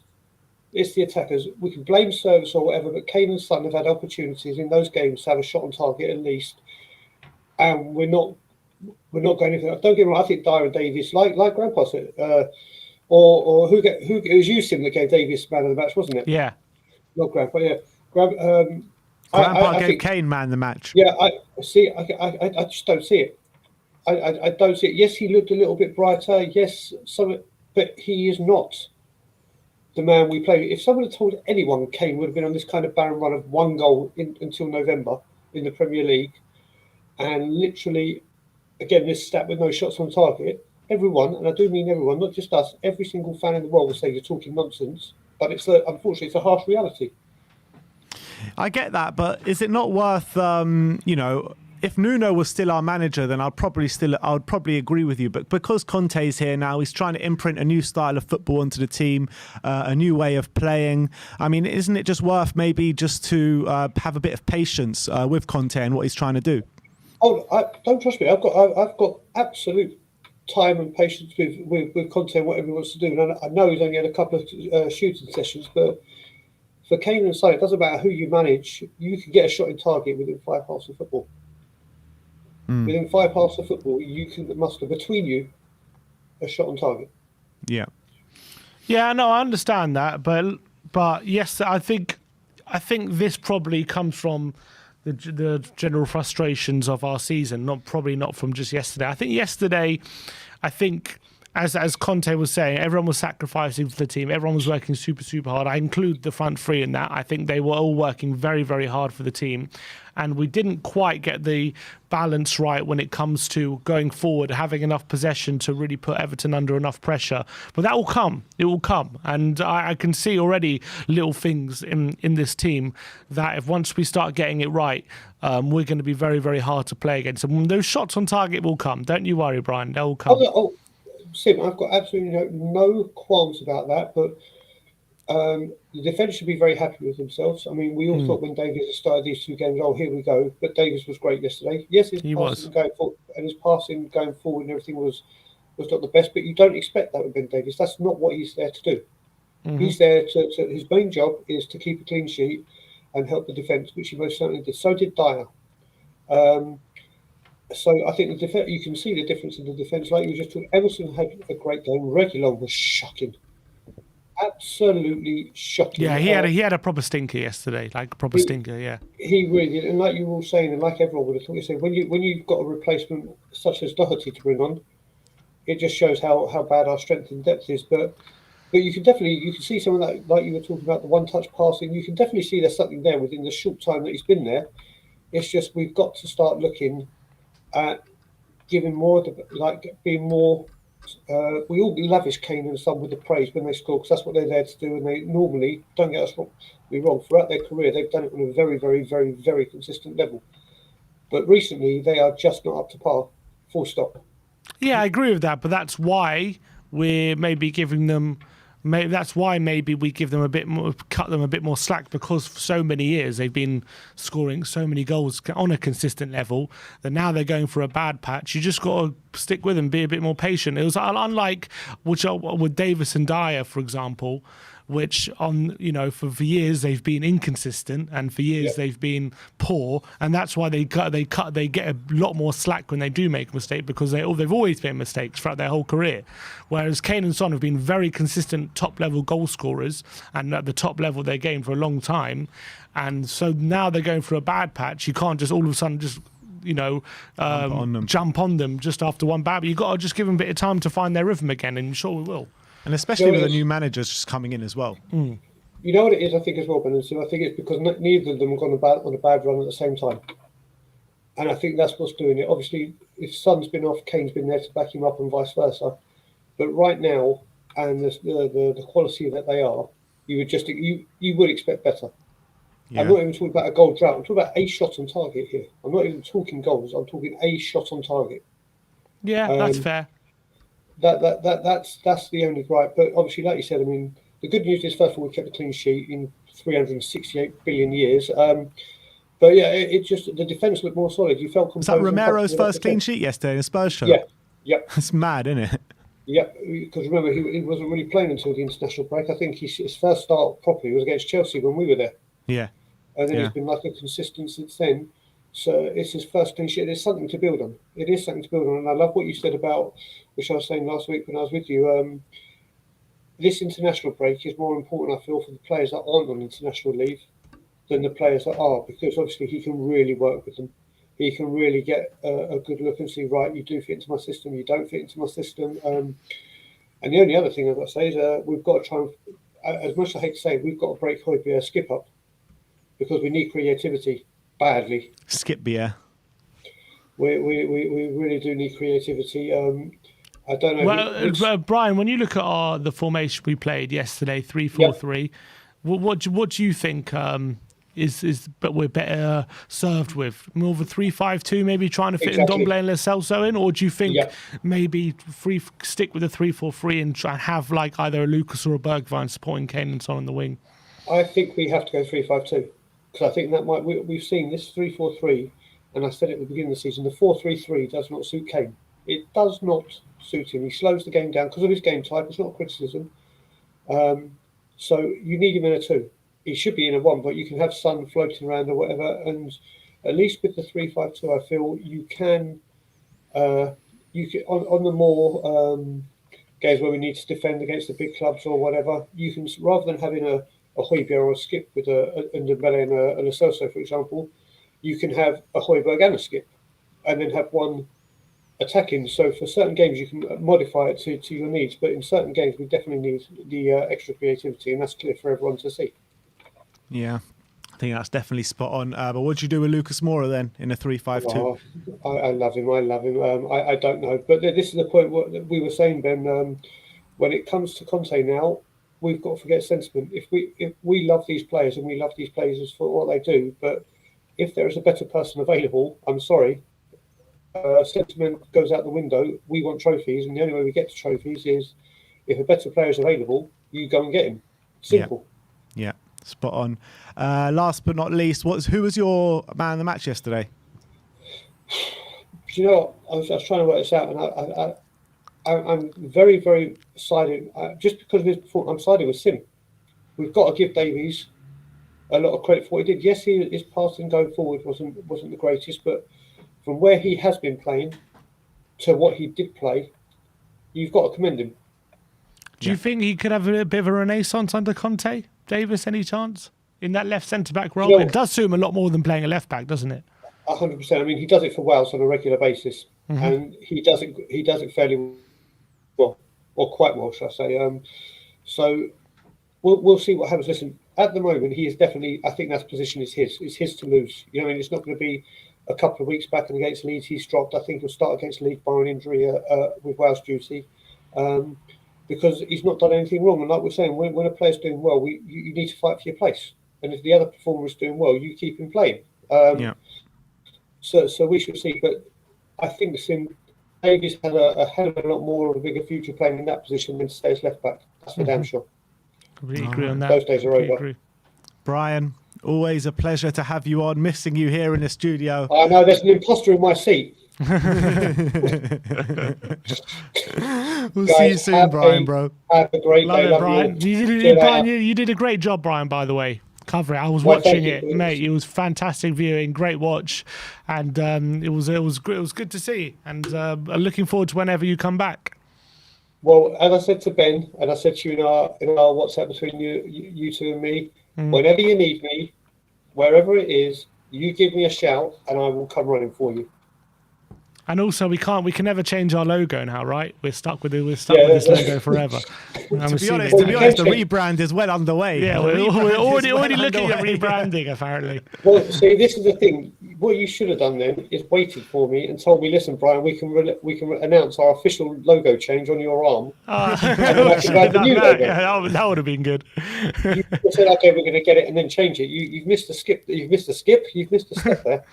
We can blame service or whatever, but Kane and Son have had opportunities in those games to have a shot on target at least. And we're not going anything. Don't get me wrong. I think Dyer and Davies, like Grandpa said, or who it was you, Sim, that gave Davies man of the match, wasn't it? Yeah. Not Grandpa. Yeah. Grandpa gave Kane man the match. Yeah. I see. I just don't see it. I don't see it. Yes, he looked a little bit brighter. Yes, but he is not the man we play. If someone had told anyone Kane would have been on this kind of barren run of 1 goal until November in the Premier League. And literally, again, this stat with no shots on target, everyone, and I do mean everyone, not just us, every single fan in the world will say you're talking nonsense. But unfortunately, it's a harsh reality. I get that, but is it not worth, if Nuno was still our manager, then I'd probably agree with you. But because Conte's here now, he's trying to imprint a new style of football onto the team, a new way of playing. I mean, isn't it just worth maybe just to have a bit of patience with Conte and what he's trying to do? Oh, don't trust me. I've got absolute time and patience with Conte and whatever he wants to do. And I know he's only had a couple of shooting sessions, but for Kane and Son, it doesn't matter who you manage. You can get a shot in target within 5 halves of football. Within 5 halves of football, you can muster between you a shot on target. Yeah. Yeah, no, I understand that, but yes, I think this probably comes from the general frustrations of our season, probably not from just yesterday. I think yesterday, as Conte was saying, everyone was sacrificing for the team. Everyone was working super, super hard. I include the front three in that. I think they were all working very, very hard for the team. And we didn't quite get the balance right when it comes to going forward, having enough possession to really put Everton under enough pressure. But that will come. It will come. And I can see already little things in this team that if once we start getting it right, we're going to be very, very hard to play against. And those shots on target will come. Don't you worry, Brian. They will come. Sim, I've got absolutely no qualms about that. But The defence should be very happy with themselves. I mean, we all thought when Davies started these 2 games, oh, here we go. But Davies was great yesterday. Yes, his passing going forward and his passing going forward and everything was not the best. But you don't expect that with Ben Davies. That's not what he's there to do. He's there to his main job is to keep a clean sheet and help the defence, which he most certainly did. So did Dyer. So I think you can see the difference in the defence. Like you just talked, Everton had a great game. Reguilon was shocking. Absolutely shocking. Yeah, he had a proper stinker yesterday, like a proper stinker. Yeah, he really did. And like you were all saying, and like everyone would have thought, you say when you've got a replacement such as Doherty to bring on, it just shows how bad our strength and depth is. But you can see some of that, like you were talking about the one-touch passing. You can definitely see there's something there within the short time that he's been there. It's just we've got to start looking at giving more, being more. We all lavish Kane and Son with the praise when they score because that's what they're there to do. And they normally, don't get us wrong, throughout their career they've done it on a very, very, very, very consistent level. But recently they are just not up to par. Full stop. Yeah, I agree with that. But that's why we're maybe giving them. That's why maybe we give them a bit more, cut them a bit more slack because for so many years they've been scoring so many goals on a consistent level that now they're going for a bad patch. You just got to stick with them, be a bit more patient. It was unlike with Davis and Dyer, for example, which for years they've been inconsistent and for years they've been poor, and that's why they get a lot more slack when they do make a mistake because they've always made mistakes throughout their whole career. Whereas Kane and Son have been very consistent top level goal scorers and at the top level of their game for a long time, and so now they're going for a bad patch. You can't just all of a sudden just jump on them just after one bad. But you've got to just give them a bit of time to find their rhythm again, and I'm sure we will. And especially with the new managers just coming in as well. You know what it is, I think, as well, Ben? So I think it's because neither of them have gone on a bad run at the same time. And I think that's what's doing it. Obviously, if Son's been off, Kane's been there to back him up and vice versa. But right now, and the quality that they are, you would expect better. Yeah. I'm not even talking about a goal drought. I'm talking about a shot on target here. I'm not even talking goals. I'm talking a shot on target. Yeah, that's fair. That's the only gripe. But obviously, like you said, I mean, the good news is first of all we kept a clean sheet in 368 billion years. But yeah, it just the defence looked more solid. You felt composed. Was that Romero's first clean sheet yesterday in a Spurs show? Yeah. That's mad, isn't it? Yeah, because remember he wasn't really playing until the international break. I think his first start properly was against Chelsea when we were there. Yeah. And then he's been like a consistent since then. So it's his first clean sheet. It's something to build on. It is something to build on. And I love what you said about, which I was saying last week when I was with you, this international break is more important, I feel, for the players that aren't on international leave than the players that are, because obviously he can really work with them. He can really get a good look and see, right, you do fit into my system, you don't fit into my system. And the only other thing I've got to say is we've got to try and, as much as I hate to say it, we've got to break Højbjerg's skip up because we need creativity badly. Skip beer. We really do need creativity. I don't know. Well, Brian, when you look at the formation we played yesterday, 3-4-3, what do you think but we're better served with? More of a 3-5-2, maybe trying to fit in Ndombele and Lo Celso in, or do you think maybe stick with a 3-4-3 and try and have like either a Lucas or a Bergwijn supporting Kane and Son on the wing? I think we have to go 3-5-2 because I think that we've seen this 3-4-3, and I said it at the beginning of the season, the 4-3-3 does not suit Kane. It does not suit him. He slows the game down because of his game type. It's not criticism. So you need him in a 2. He should be in a 1, but you can have Son floating around or whatever. And at least with the 3-5-2, I feel you can on the more games where we need to defend against the big clubs or whatever, you can, rather than having a Højbjerg or a Skip with a Ndombele and a Lo Celso, for example, you can have a Højbjerg and a Skip, and then have one attacking. So for certain games you can modify it to your needs, but in certain games we definitely need the extra creativity, and that's clear for everyone to see. Yeah, I think that's definitely spot on. But what do you do with Lucas Moura then in a 3-5-2? I love him. I don't know, but this is the point what we were saying, Ben. When it comes to Conte now, we've got to forget sentiment. If we love these players and we love these players for what they do, but if there is a better person available, I'm sorry, sentiment goes out the window. We want trophies, and the only way we get to trophies is if a better player is available, you go and get him. Simple. Yeah, spot on. Last but not least, who was your man of the match yesterday? Do you know what? I was trying to work this out, and I'm very, very sided. Just because of his performance, I'm sided with Sim. We've got to give Davies a lot of credit for what he did. Yes, his passing going forward wasn't the greatest, but from where he has been playing to what he did play, you've got to commend him. Do you think he could have a bit of a renaissance under Conte? Davis, any chance? In that left centre-back role? You know, it does suit him a lot more than playing a left-back, doesn't it? 100%. I mean, he does it for Wales on a regular basis, and he does it fairly well, or quite well, shall I say. So we'll see what happens. Listen, at the moment, he is definitely, I think that position is his. It's his to lose. You know, I mean, it's not going to be a couple of weeks back and against Leeds he's dropped. I think he'll start against Leeds by an injury with Wales duty. Because he's not done anything wrong. And like we're saying, when a player's doing well, you need to fight for your place. And if the other performer is doing well, you keep him playing. So we should see. But I think Davies had a hell of a lot more of a bigger future playing in that position than to stay as left back. That's for damn sure. Completely agree on that. Those days are over. Agree. Brian, always a pleasure to have you on. Missing you here in the studio. I know there's an imposter in my seat. We'll Guys, see you soon, Brian, bro. Have a great Love day. it, Love Brian. You did a great job, Brian, by the way. Cover it. I was watching it, mate. It was fantastic viewing, great watch, and it was good to see. And looking forward to whenever you come back. Well, as I said to Ben, and I said to you in our WhatsApp between you two and me, whenever you need me, wherever it is, you give me a shout, and I will come running for you. And also, we can never change our logo now, right? We're stuck with this logo forever. To be honest, the rebrand is well underway. Yeah, we're already looking at rebranding, apparently. Well, see, this is the thing. What you should have done then is waited for me and told me, listen, Brian, we can announce our official logo change on your arm. That would have been good. You said, okay, we're going to get it and then change it. You've missed a skip. You've missed a step there.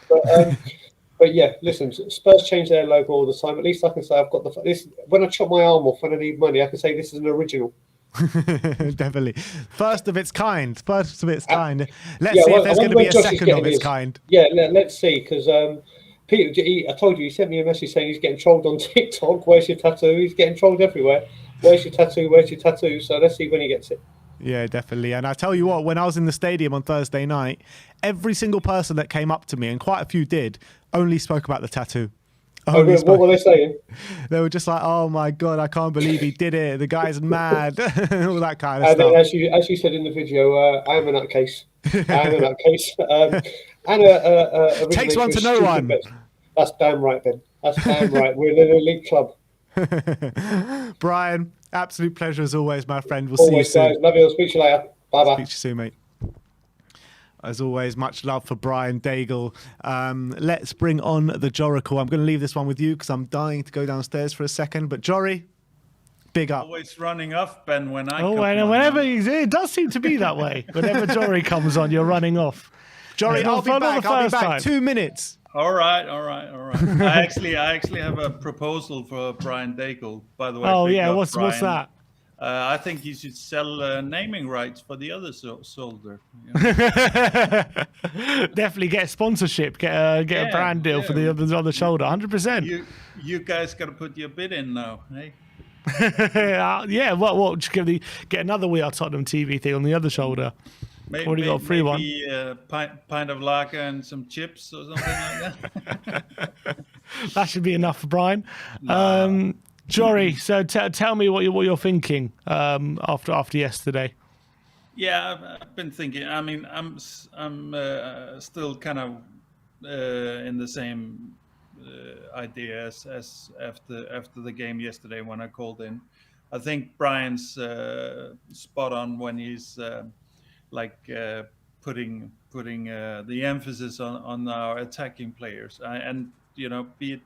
But yeah, listen, Spurs change their logo all the time. At least I can say I've got this. When I chop my arm off when I need money, I can say this is an original. Definitely. First of its kind. Let's see if there's going to be a second of its kind. Yeah, let's see. Because Peter, I told you, he sent me a message saying he's getting trolled on TikTok. Where's your tattoo? He's getting trolled everywhere. Where's your tattoo? Where's your tattoo? So let's see when he gets it. Yeah, definitely. And I tell you what, when I was in the stadium on Thursday night, every single person that came up to me, and quite a few did, only spoke about the tattoo. What were they saying? They were just like, "Oh my god, I can't believe he did it. The guy's mad." All that kind of and stuff. As you said in the video, I am a nutcase. Takes one to know one. That's damn right, Ben. That's damn right. We're in an elite club. Brian, absolute pleasure as always, my friend. We'll always, see you soon. Guys. Love you. I'll speak to you later. Bye-bye. Speak to you soon, mate. As always, much love for Brian Daigle. Let's bring on the Joracle. I'm going to leave this one with you because I'm dying to go downstairs for a second. But Jory, big up. Always running off, Ben, when I come whenever it does seem to be that way. Whenever Jory comes on, you're running off. Jory, I'll be back. 2 minutes. All right. I actually have a proposal for Brian Daigle, by the way. Oh yeah, what's that? I think you should sell naming rights for the other shoulder. Definitely get sponsorship, get a brand deal for the others on the shoulder, 100%. You guys got to put your bid in now, hey? Yeah, what? Just get another We Are Tottenham TV thing on the other shoulder. Already got a free one. Maybe a pint of lager and some chips or something like that. That should be enough for Brian. Jory, so tell me what you're thinking after yesterday. Yeah, I've been thinking. I mean, I'm still kind of in the same idea as after the game yesterday when I called in. I think Brian's spot on when he's putting the emphasis on our attacking players, and be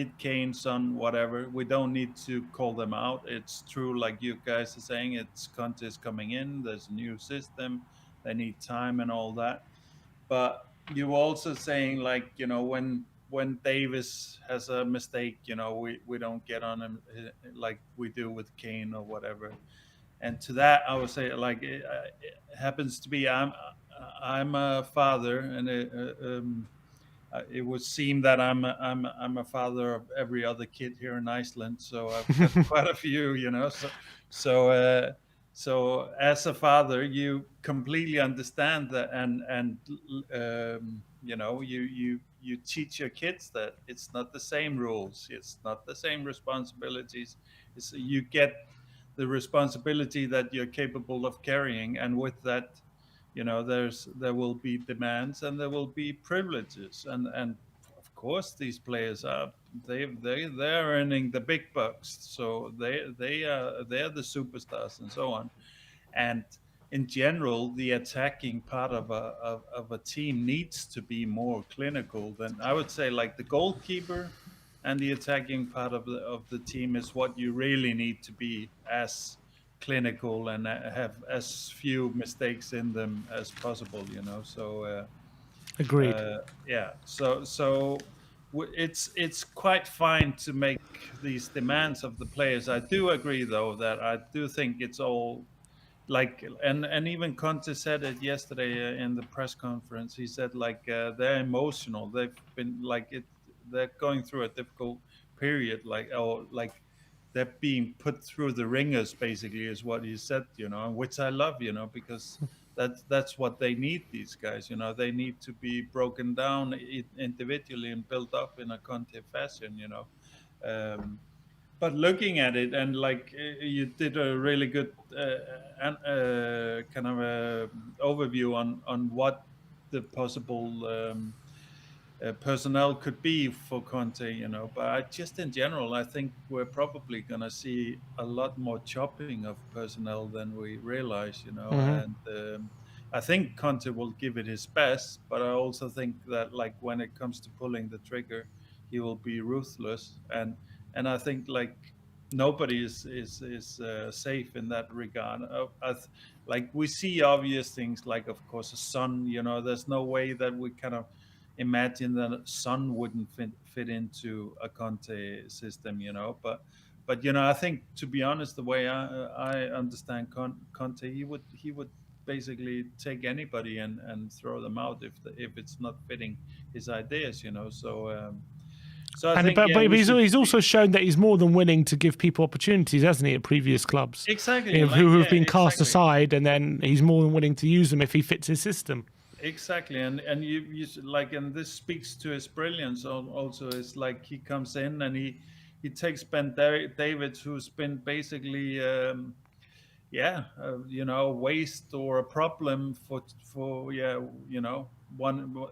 it Kane, Son, whatever. We don't need to call them out. It's true, like you guys are saying, it's Conte's coming in, there's a new system, they need time and all that. But you're also saying, like, when Davis has a mistake, we don't get on him like we do with Kane or whatever. And to that, I would say, like, it happens to be I'm a father, and it would seem that I'm a father of every other kid here in Iceland. So I've got quite a few, you know. So as a father, you completely understand that, and you know, you teach your kids that it's not the same rules, it's not the same responsibilities. It's you get the responsibility that you're capable of carrying, and with that, you know, there will be demands and there will be privileges, and of course these players are they're earning the big bucks, so they're the superstars and so on. And in general, the attacking part of a team needs to be more clinical than, I would say, like the goalkeeper, and the attacking part of the team is what you really need to be as clinical and have as few mistakes in them as possible, you know. So Agreed. yeah, it's quite fine to make these demands of the players. I do agree, though, that I do think it's all like, and even Conte said it yesterday in the press conference. He said, like, they're emotional. They've been like it. They're going through a difficult period, like, or like they're being put through the ringers, basically, is what he said. You know, which I love. You know, because that's what they need. These guys, you know, they need to be broken down individually and built up in a Conte fashion. You know. But looking at it, and like, you did a really good kind of overview on what the possible personnel could be for Conte, you know. But just in general, I think we're probably going to see a lot more chopping of personnel than we realize, you know. And I think Conte will give it his best, but I also think that, like, when it comes to pulling the trigger, he will be ruthless. And I think, like, nobody is safe in that regard. Like, we see obvious things, like, of course, a Son. You know, there's no way that we kind of imagine that Son wouldn't fit into a Conte system. You know, but you know, I think, to be honest, the way I understand Conte, he would basically take anybody and throw them out if it's not fitting his ideas. You know, so I think, but yeah, he's also shown that he's more than willing to give people opportunities, hasn't he, at previous clubs? Exactly. Who have been cast aside, and then he's more than willing to use them if he fits his system. Exactly, and you like, and this speaks to his brilliance. Also, is like, he comes in and he takes Ben Davids, who's been basically you know, waste or a problem for yeah, you know,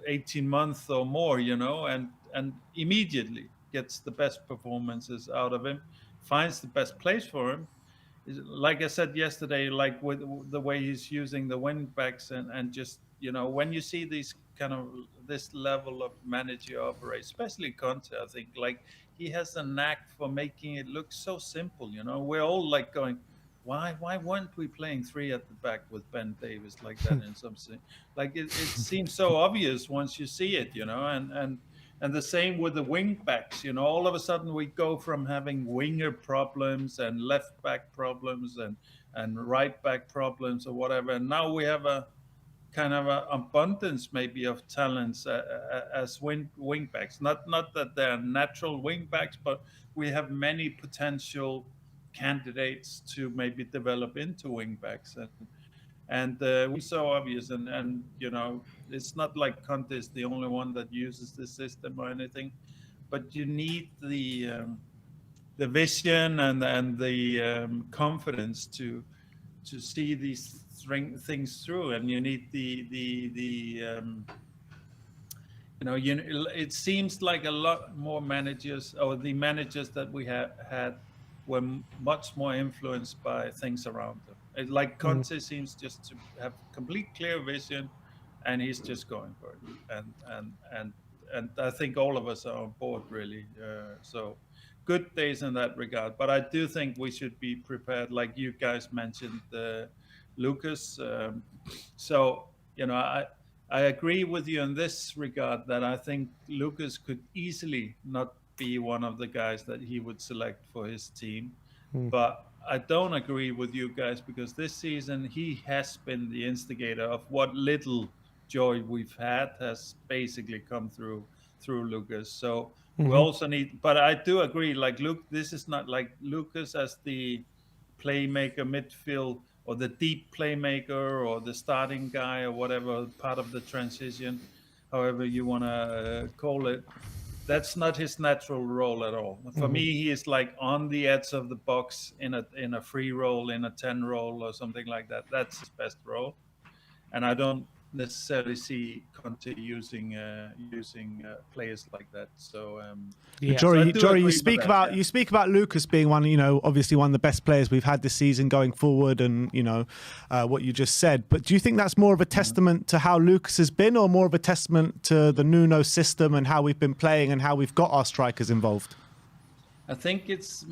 18 months or more, you know, and immediately gets the best performances out of him, finds the best place for him. Like I said yesterday, like, with the way he's using the wing backs, and just, you know, when you see these kind of this level of manager operate, especially Conte, I think, like, he has a knack for making it look so simple. You know, we're all like going, why weren't we playing three at the back with Ben Davis like that in something? Like, it seems so obvious once you see it, you know. And the same with the wing backs, you know. All of a sudden we go from having winger problems and left back problems and right back problems or whatever, and now we have a kind of an abundance, maybe, of talents as wing backs. Not that they're natural wing backs, but we have many potential candidates to maybe develop into wing backs. And we so obvious, and you know, it's not like Conte is the only one that uses this system or anything, but you need the vision and the confidence to see these things through, and you need you know, it seems like a lot more managers, or the managers that we had were much more influenced by things around them. Like, Conte seems just to have complete clear vision, and he's just going for it. And I think all of us are on board, really. So good days in that regard. But I do think we should be prepared, like you guys mentioned, Lucas. So, you know, I agree with you in this regard, that I think Lucas could easily not be one of the guys that he would select for his team. But I don't agree with you guys, because this season he has been the instigator of what little joy we've had has basically come through Lucas. So we also need, but I do agree, like Luke, this is not like Lucas as the playmaker midfield or the deep playmaker or the starting guy or whatever part of the transition, however you want to call it. That's not his natural role at all. For me, he is like on the edge of the box in a free role, in a 10 role or something like that. That's his best role, and I don't necessarily see Conte using players like that. So Yeah. so I Jory, do Jory, agree with that, you speak about Lucas being one, obviously one of the best players we've had this season going forward, and what you just said. But do you think that's more of a testament to how Lucas has been, or more of a testament to the Nuno system and how we've been playing and how we've got our strikers involved? I think it's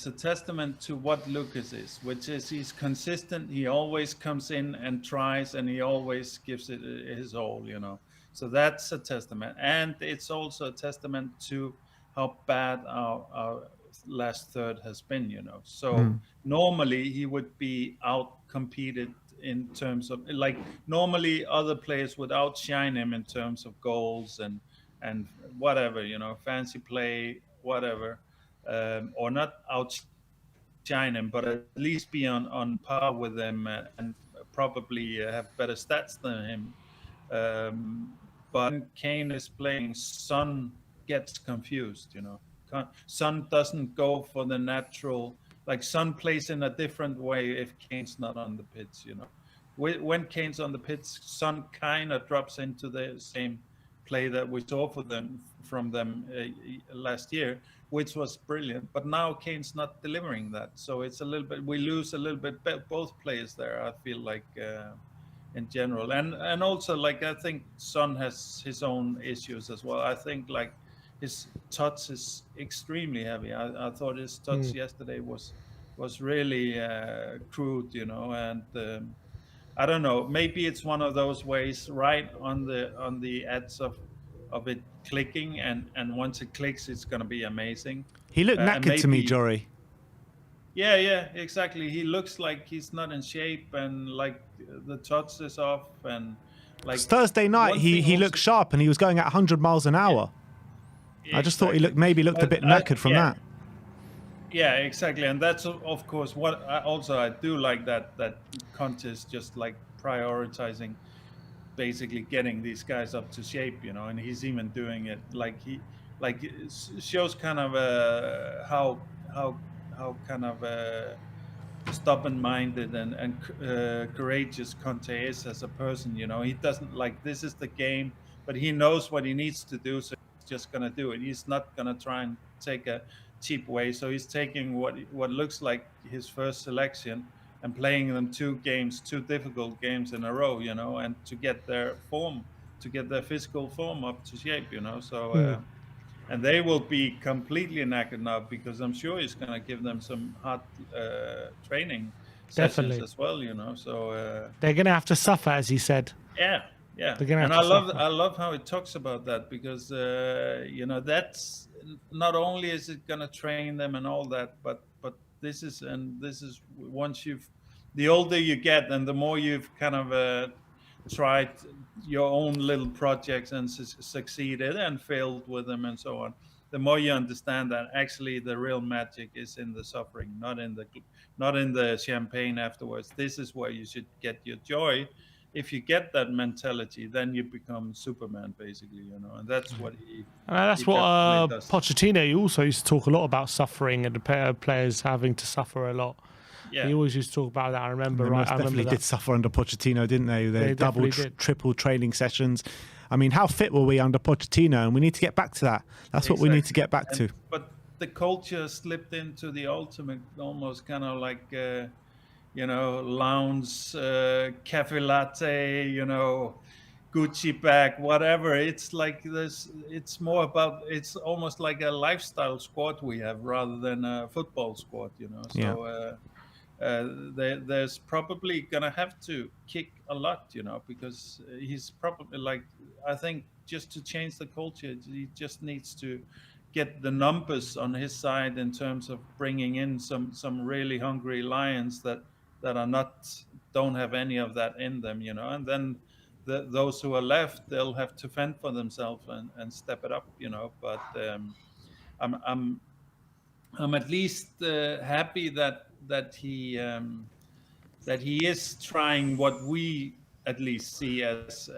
a testament to what Lucas is, which is he's consistent. He always comes in and tries, and he always gives it his all, So that's a testament, and it's also a testament to how bad our last third has been, So normally he would be out competed in terms of, like, normally other players would outshine him in terms of goals and whatever, fancy play, whatever. Or not outshine him, but at least be on par with him, and probably have better stats than him. But when Kane is playing, Son gets confused. Son doesn't go for the natural. Like, Son plays in a different way if Kane's not on the pitch. When Kane's on the pitch, Son kind of drops into the same play that we saw from them last year, which was brilliant. But now Kane's not delivering that, so it's a little bit, we lose a little bit both players there, I feel like, in general, and also, like, I think Son has his own issues as well. I think, like, his touch is extremely heavy. I thought his touch yesterday was really crude, and I don't know. Maybe it's one of those ways, right on the edge of it clicking, and once it clicks, it's going to be amazing. He looked knackered to me, Jory. Yeah, exactly. He looks like he's not in shape, and like the touch is off, and like Thursday night he looked sharp and he was going at 100 miles an hour. Yeah, I just thought he looked a bit knackered from that. Yeah, exactly, and that's of course what I do like, that Conte is just like prioritizing, basically getting these guys up to shape, and he's even doing it like it shows kind of how kind of stubborn-minded and courageous Conte is as a person. He doesn't, like, this is the game, but he knows what he needs to do, so he's just gonna do it. He's not gonna try and take a cheap way. So he's taking what looks like his first selection and playing them two difficult games in a row, and to get their physical form up to shape, So and they will be completely knackered now, because I'm sure he's going to give them some hard training sessions as well, So they're going to have to suffer, as he said. Yeah. And I love how he talks about that, because that's not only is it going to train them and all that, but this is once the older you get and the more you've kind of tried your own little projects and succeeded and failed with them and so on, the more you understand that actually the real magic is in the suffering, not in the champagne afterwards. This is where you should get your joy. If you get that mentality, then you become Superman, basically, and that's what that's what Pochettino also used to talk a lot about, suffering, and the players having to suffer a lot. Yeah. He always used to talk about that. I remember, they right? Most definitely did suffer under Pochettino, didn't they? They double, triple training sessions. I mean, how fit were we under Pochettino? And we need to get back to that. That's what we need to get back to. But the culture slipped into the ultimate, almost kind of like, lounge, cafe latte, Gucci bag, whatever. It's like this. It's more about. It's almost like a lifestyle squad we have rather than a football squad, So there's probably gonna have to kick a lot, because he's probably, like, I think just to change the culture, he just needs to get the numbers on his side in terms of bringing in some really hungry lions that don't have any of that in them, and then those who are left, they'll have to fend for themselves and step it up, but I'm at least happy that he is trying what we at least see as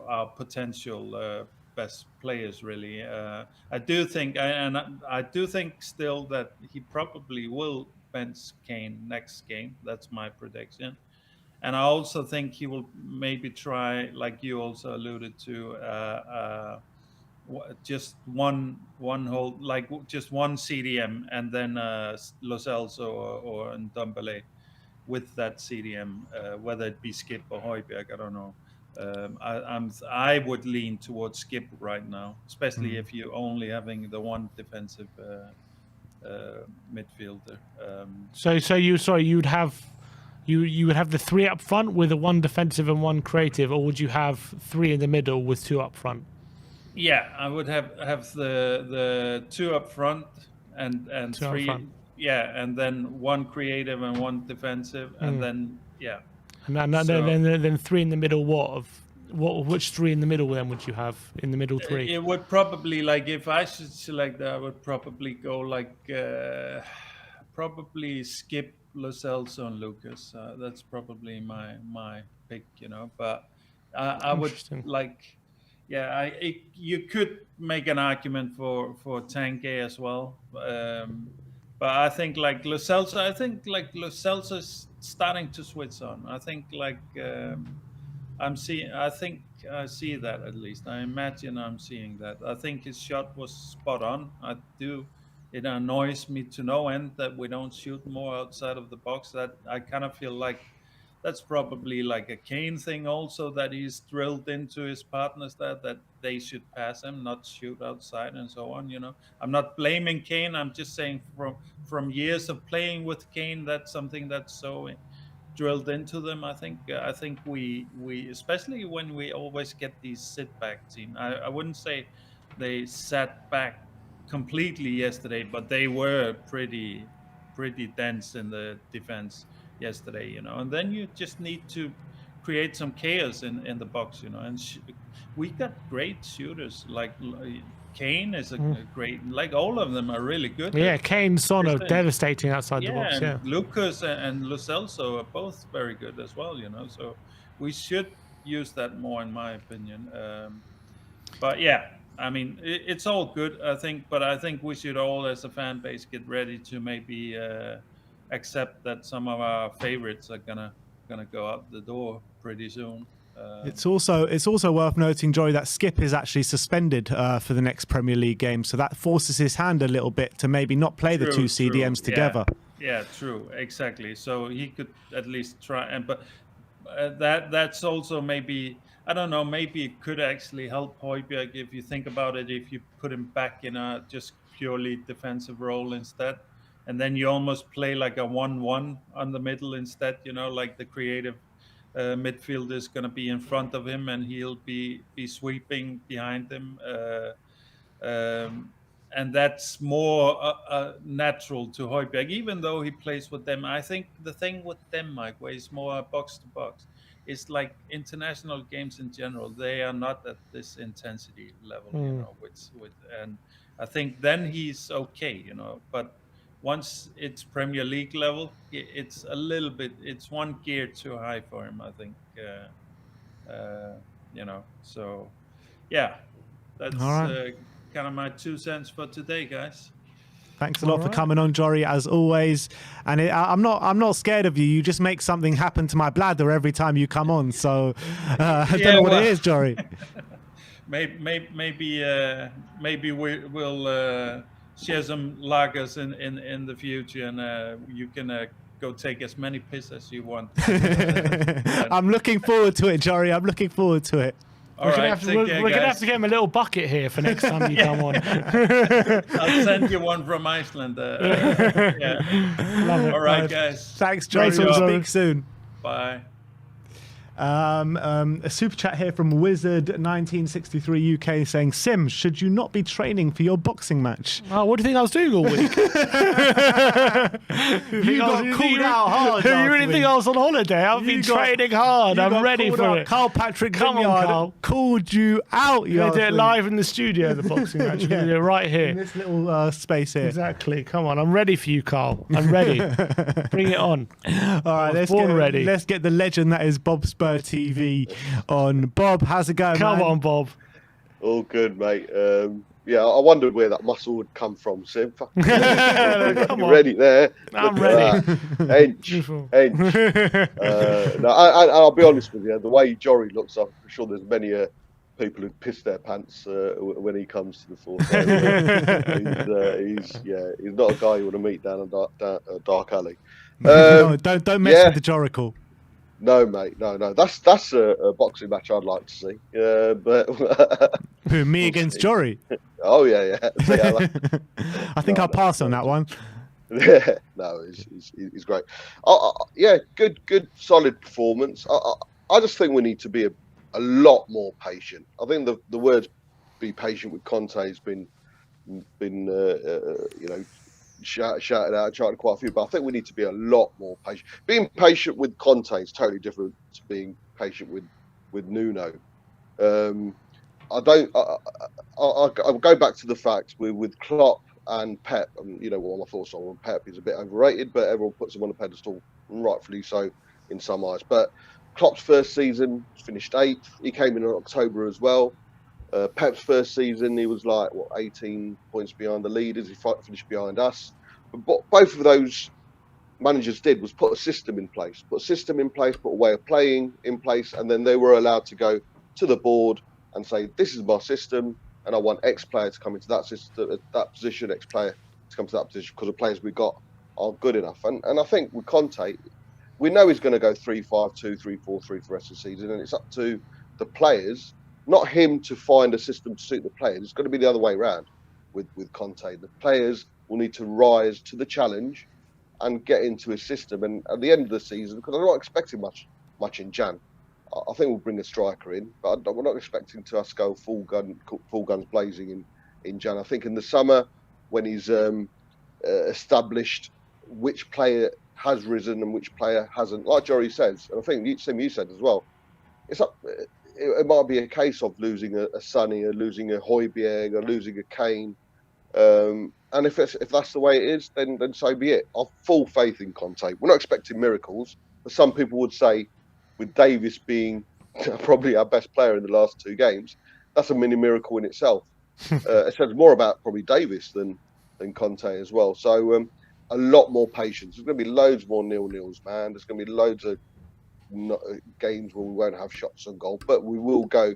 our potential best players. Really, I do think, I do think still that he probably will bench Kane next game. That's my prediction. And I also think he will maybe try, like you also alluded to, just one whole, like just one CDM, and then Lo Celso or Ndombele with that CDM, whether it be Skip or Højbjerg, I don't know. I would lean towards Skip right now, especially if you're only having the one defensive midfielder. You would have the three up front with a one defensive and one creative, or would you have three in the middle with two up front? Yeah, I would have the two up front and Two up three. front. Yeah, and then one creative and one defensive, and then then three in the middle. Which three in the middle then would you have in the middle three? It would probably, like, if I should select that, I would probably go like probably Skip, Lo Celso, and Lucas. That's probably my pick, But I would like. Yeah, you could make an argument for Tanguy as well, but I think like Lo Celso is starting to switch on. I think I think I see that, at least. I imagine I'm seeing that. I think his shot was spot on. It annoys me to no end that we don't shoot more outside of the box. That I kind of feel like that's probably like a Kane thing also, that he's drilled into his partners that they should pass him, not shoot outside and so on. I'm not blaming Kane. I'm just saying from years of playing with Kane, that's something that's so drilled into them. I think we especially when we always get these sit back team. I wouldn't say they sat back completely yesterday, but they were pretty dense in the defense yesterday, and then you just need to create some chaos in the box, and we got great shooters, like Kane is a great, like all of them are really good. Yeah, Kane, Son are devastating outside the box. Yeah, Lucas and Lo Celso are both very good as well, so we should use that more, in my opinion. But yeah, I mean, it's all good, I think, but I think we should all, as a fan base, get ready to maybe accept that some of our favorites are gonna go out the door pretty soon. It's also worth noting, Joey, that Skip is actually suspended for the next Premier League game, so that forces his hand a little bit to maybe not play the two CDMs together. Yeah, true, exactly. So he could at least try, but that's also maybe, I don't know, maybe it could actually help Højbjerg if you think about it, if you put him back in a just purely defensive role instead. And then you almost play like a 1-1 on the middle instead, like the creative midfielder is going to be in front of him and he'll be sweeping behind him. And that's more natural to Højbjerg, even though he plays with them. I think the thing with Denmark, where it's more box to box, is like international games in general. They are not at this intensity level, and I think then he's okay, but once it's Premier League level, it's a little bit, it's one gear too high for him, I think. So yeah, that's kind of my 2 cents for today, guys. Thanks a lot for coming on, Jory, as always. And I'm not scared of you. You just make something happen to my bladder every time you come on. So I don't know what it is, Jory. Maybe we'll share some lagers in the future, and you can go take as many piss as you want. I'm looking forward to it, Jory. I'm looking forward to it. We're gonna have to get him a little bucket here for next time you come on. I'll send you one from Iceland. Love it. All right, guys. Thanks, Jory. We'll speak soon. Bye. A super chat here from Wizard1963 UK saying, Sim, should you not be training for your boxing match? Oh, what do you think I was doing all week? You got called out hard. You last really week. think I was on holiday? I've been training hard. You I'm got ready called for out. it. Carl Patrick Come on, Vineyard Carl. called you out. We're going to do it live in the studio, the boxing match. We're going to do it right in here. this little space here. Exactly. Come on. I'm ready for you, Carl. I'm ready. Bring it on. All right, let's get the legend that is Bob Spur TV on. Bob, how's it going, Come man? on, Bob. All good, mate. Yeah, I wondered where that muscle would come from, Sim. Come You're on. ready there. I'm Look ready. at that. Hench. No, I'll be honest with you. The way Jory looks, I'm sure there's many people who piss their pants when he comes to the fore. So, he's not a guy you want to meet down a dark alley. No, don't mess with the Joracle. No, mate, no. That's a boxing match I'd like to see. But Who, me against Jory? Oh yeah. I think I'll pass on that one. No, he's great. Yeah, good, solid performance. I just think we need to be a lot more patient. I think the words "be patient" with Conte has been shouted out, charted quite a few. But I think we need to be a lot more patient. Being patient with Conte is totally different to being patient with Nuno. I'll go back to the fact with Klopp and Pep, and you know what my thoughts are on Pep. He's a bit overrated, but everyone puts him on a pedestal, rightfully so in some eyes. But Klopp's first season finished 8th. He came in October as well. Pep's first season, he was like 18 points behind the leaders. He finished behind us. But what both of those managers did was put a system in place, put a way of playing in place, and then they were allowed to go to the board and say, "This is my system, and I want X player to come into that system, that position, X player to come to that position because the players we got are good enough." And I think with Conte, we know he's going to go 3-5-2, 3-4-3 for the rest of the season, and it's up to the players, not him, to find a system to suit the players. It's going to be the other way around with Conte. The players will need to rise to the challenge and get into his system. And at the end of the season, because I'm not expecting much in Jan, I think we'll bring a striker in, but we're not expecting to us go full guns blazing in Jan. I think in the summer, when he's established which player has risen and which player hasn't, like Jory says, and I think you said as well, it might be a case of losing a Sonny, or losing a Højbjerg, or losing a Kane. And if that's the way it is, then so be it. I've full faith in Conte. We're not expecting miracles, but some people would say, with Davis being probably our best player in the last 2 games, that's a mini miracle in itself. It says more about probably Davis than Conte as well. So a lot more patience. There's going to be loads more 0-0s, man. There's going to be loads of games where we won't have shots on goal, but we will get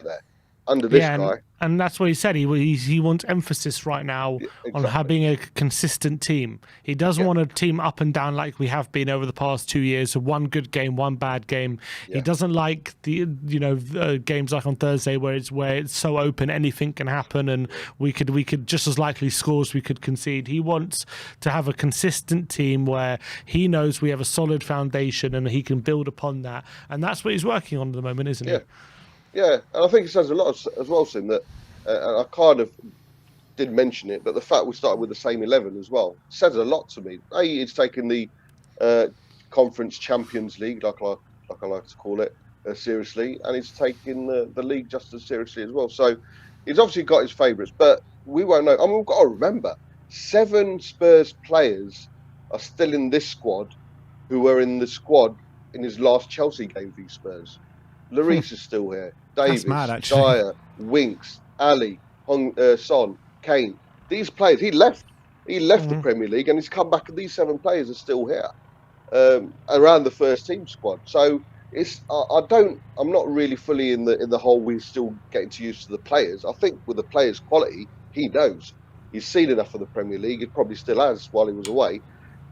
there under this guy. And that's what he said. He wants emphasis right now on having a consistent team. He doesn't want a team up and down like we have been over the past 2 years. So one good game, one bad game. He doesn't like the games like on Thursday where it's so open, anything can happen, and we could just as likely score as we could concede. He wants to have a consistent team where he knows we have a solid foundation and he can build upon that. And that's what he's working on at the moment, isn't he? Yeah, and I think it says a lot as well, Sim, that I kind of did mention it, but the fact we started with the same 11 as well says a lot to me. It's taken the Conference Champions League, like I like to call it, seriously, and he's taking the league just as seriously as well. So he's obviously got his favourites, but we won't know. I mean, we've got to remember, 7 Spurs players are still in this squad who were in the squad in his last Chelsea game v Spurs. Lloris is still here. Davis, Dyer, Winks, Ali, Son, Kane. These players, he left the Premier League, and he's come back, and these 7 players are still here around the first team squad. So I'm not really fully in the whole we're still getting used to the players. I think with the players' quality, he knows he's seen enough of the Premier League. He probably still has while he was away.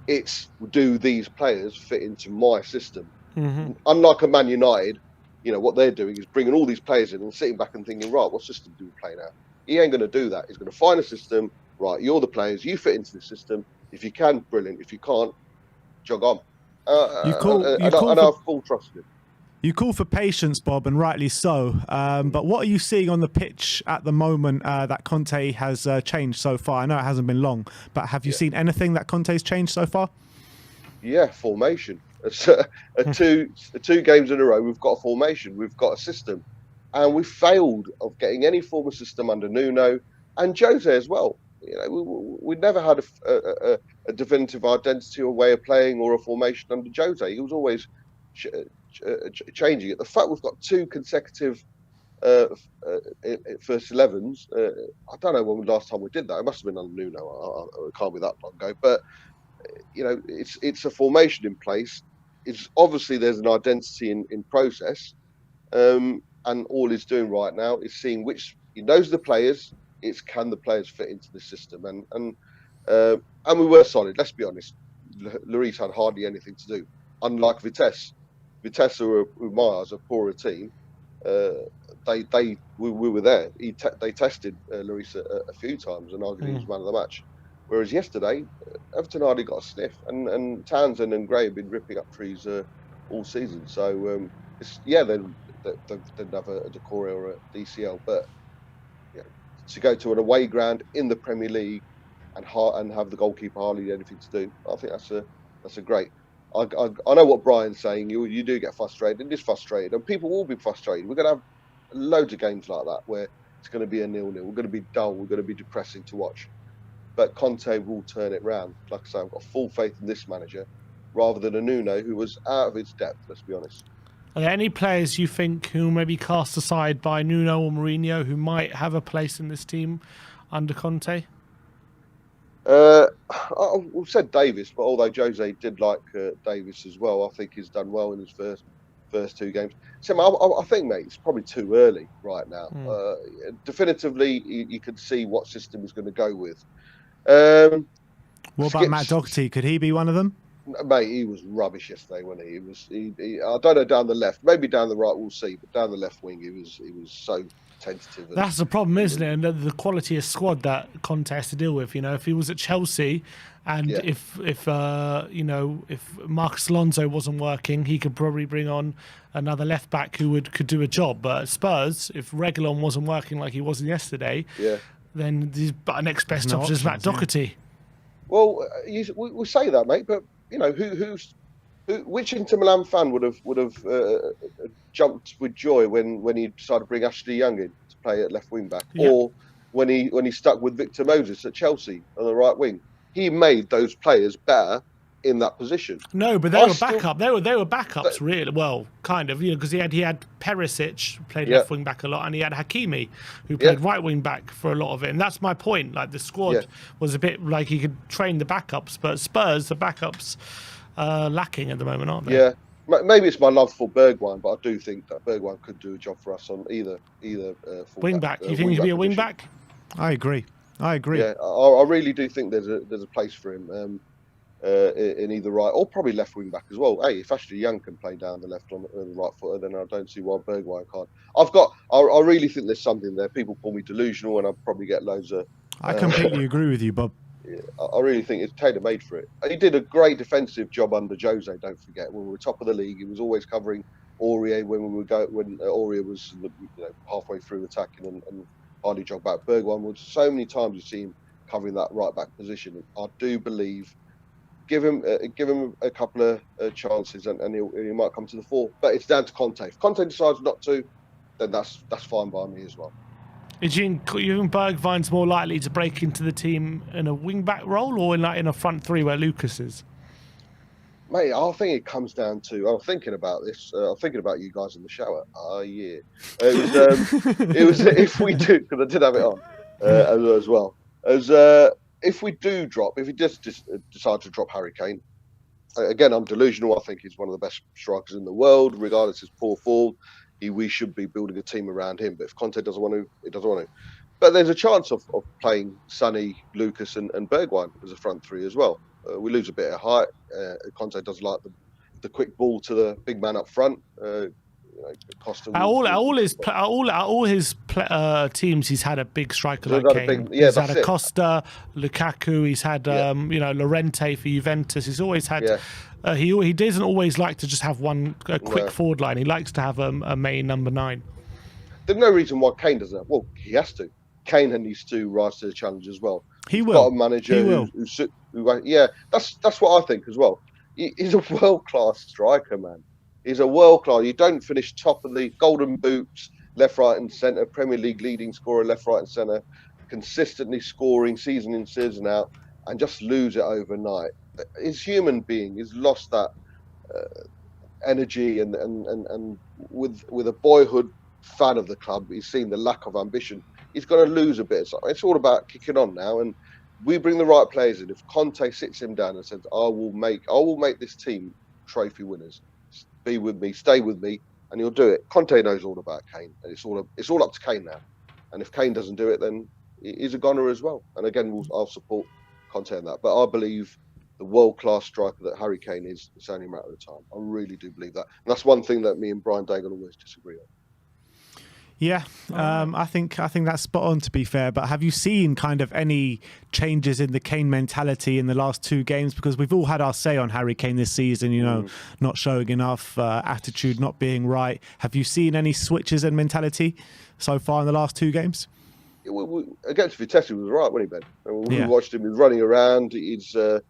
It's, do these players fit into my system? Unlike a Man United. What they're doing is bringing all these players in and sitting back and thinking, right, what system do we play now? He ain't going to do that. He's going to find a system. Right, you're the players. You fit into the system. If you can, brilliant. If you can't, jog on. And I have full trust in him. You call for patience, Bob, and rightly so. But what are you seeing on the pitch at the moment that Conte has changed so far? I know it hasn't been long, but have you seen anything that Conte's changed so far? Yeah, formation. Two games in a row, we've got a formation, we've got a system, and we failed of getting any form of system under Nuno and Jose as well. You know, we never had a definitive identity or way of playing or a formation under Jose. He was always changing it. The fact we've got two consecutive first 11s, I don't know when the last time we did that. It must have been under Nuno. It can't be that long ago, but you know, it's a formation in place. It's obviously there's an identity in process, and all he's doing right now is seeing which he knows the players. It's can the players fit into the system, and we were solid. Let's be honest. Lloris had hardly anything to do. Unlike Vitesse, who in my eyes, a poorer team. We were there. They tested Lloris a few times, and arguably he was man of the match. Whereas yesterday, Everton hardly got a sniff, and Townsend and Gray have been ripping up trees all season. So they'd have a Decore or a DCL, but to go to an away ground in the Premier League and have the goalkeeper hardly anything to do, I think that's a great. I know what Brian's saying. You do get frustrated. It is frustrated, and people will be frustrated. We're going to have loads of games like that where it's going to be a 0-0. We're going to be dull. We're going to be depressing to watch. But Conte will turn it round. Like I say, I've got full faith in this manager, rather than a Nuno who was out of his depth. Let's be honest. Are there any players you think who may be cast aside by Nuno or Mourinho who might have a place in this team under Conte? We've said Davis, but although Jose did like Davis as well, I think he's done well in his first two games. So I think, mate, it's probably too early right now. Definitively, you can see what system he's going to go with. What about Matt Doherty? Could he be one of them? Mate, he was rubbish yesterday, wasn't he? I don't know down the left, maybe down the right, we'll see. But down the left wing, he was so tentative. That's the problem, isn't it? And the quality of squad that Conte has to deal with. You know, if he was at Chelsea, and if Marcus Alonso wasn't working, he could probably bring on another left back who could do a job. But at Spurs, if Reguilon wasn't working like he was yesterday, then the next best option is Matt Doherty. Well, we say that, mate, but you know which Inter Milan fan would have jumped with joy when he decided to bring Ashley Young in to play at left wing back, or when he stuck with Victor Moses at Chelsea on the right wing? He made those players better in that position. No, but they were backup. They were backups, really. Well, kind of, because he had Perisic, played left wing back a lot, and he had Hakimi, who played right wing back for a lot of it. And that's my point. Like the squad was a bit like he could train the backups, but Spurs, the backups, lacking at the moment, aren't they? Yeah, maybe it's my love for Bergwijn, but I do think that Bergwijn could do a job for us on either wing back. You think he could be a wing back? I agree. Yeah, I really do think there's a place for him in either right or probably left wing back as well. Hey, if Ashley Young can play down the left on the right footer, then I don't see why Bergwijn can't. I really think there's something there. People call me delusional, and I probably get loads of. I completely agree with you, Bob. Yeah, I really think it's tailor-made for it. He did a great defensive job under Jose. Don't forget, when we were top of the league, he was always covering Aurier when Aurier was halfway through attacking and hardly jogged back. Bergwijn was so many times you see him covering that right back position. I do believe give him a couple of chances and he might come to the fore. But it's down to Conte. If Conte decides not to, then that's fine by me as well. Do you think Bergwijn's more likely to break into the team in a wing-back role or in a front three where Lucas is? Mate, I think it comes down to. I'm thinking about this. I'm thinking about you guys in the shower. Yeah. It was if we do, because I did have it on as well. If we do drop, if we just decide to drop Harry Kane, again, I'm delusional. I think he's one of the best strikers in the world, regardless of his poor form. We should be building a team around him. But if Conte doesn't want to, he doesn't want to. But there's a chance of playing Sonny, Lucas, and Bergwijn as a front three as well. We lose a bit of height. Conte does like the quick ball to the big man up front. Costa. All his teams, he's had a big striker like Kane. Yeah, he's had a Costa, Lukaku. He's had Llorente for Juventus. He's always had. He doesn't always like to just have a quick forward line. He likes to have a main number 9. There's no reason why Kane doesn't have. Well, he has to. Kane needs to rise to the challenge as well. He will. Got a manager who that's what I think as well. He's a world-class striker, man. He's a world-class. You don't finish top of the Golden Boots, left, right, and centre. Premier League leading scorer, left, right, and centre. Consistently scoring season in, season out, and just lose it overnight. His human being, he's lost that energy, and with a boyhood fan of the club, he's seen the lack of ambition. He's going to lose a bit. So it's all about kicking on now, and we bring the right players in. If Conte sits him down and says, "I will make this team trophy winners. Be with me, stay with me," and he'll do it. Conte knows all about Kane, and it's all up to Kane now. And if Kane doesn't do it, then he's a goner as well. And again, I'll support Conte on that. But I believe the world-class striker that Harry Kane is, it's only a matter of time. I really do believe that, and that's one thing that me and Brian Dagan always disagree on. Yeah, I think that's spot on, to be fair. But have you seen kind of any changes in the Kane mentality in the last 2 games? Because we've all had our say on Harry Kane this season, not showing enough, attitude not being right. Have you seen any switches in mentality so far in the last 2 games? Against Vitesse, he was right, wasn't he, Ben? We watched him, he was running around. The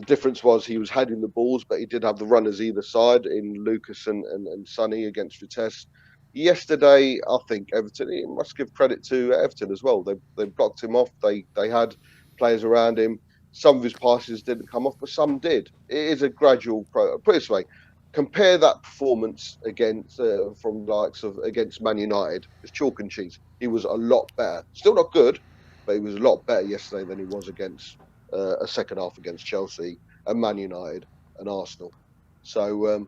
difference was he was heading the balls, but he did have the runners either side in Lucas and Sonny against Vitesse. Yesterday, I think Everton, he must give credit to Everton as well. They blocked him off. They had players around him. Some of his passes didn't come off, but some did. It is a gradual put it this way, compare that performance against against Man United. It's chalk and cheese. He was a lot better. Still not good, but he was a lot better yesterday than he was against a second half against Chelsea and Man United and Arsenal. So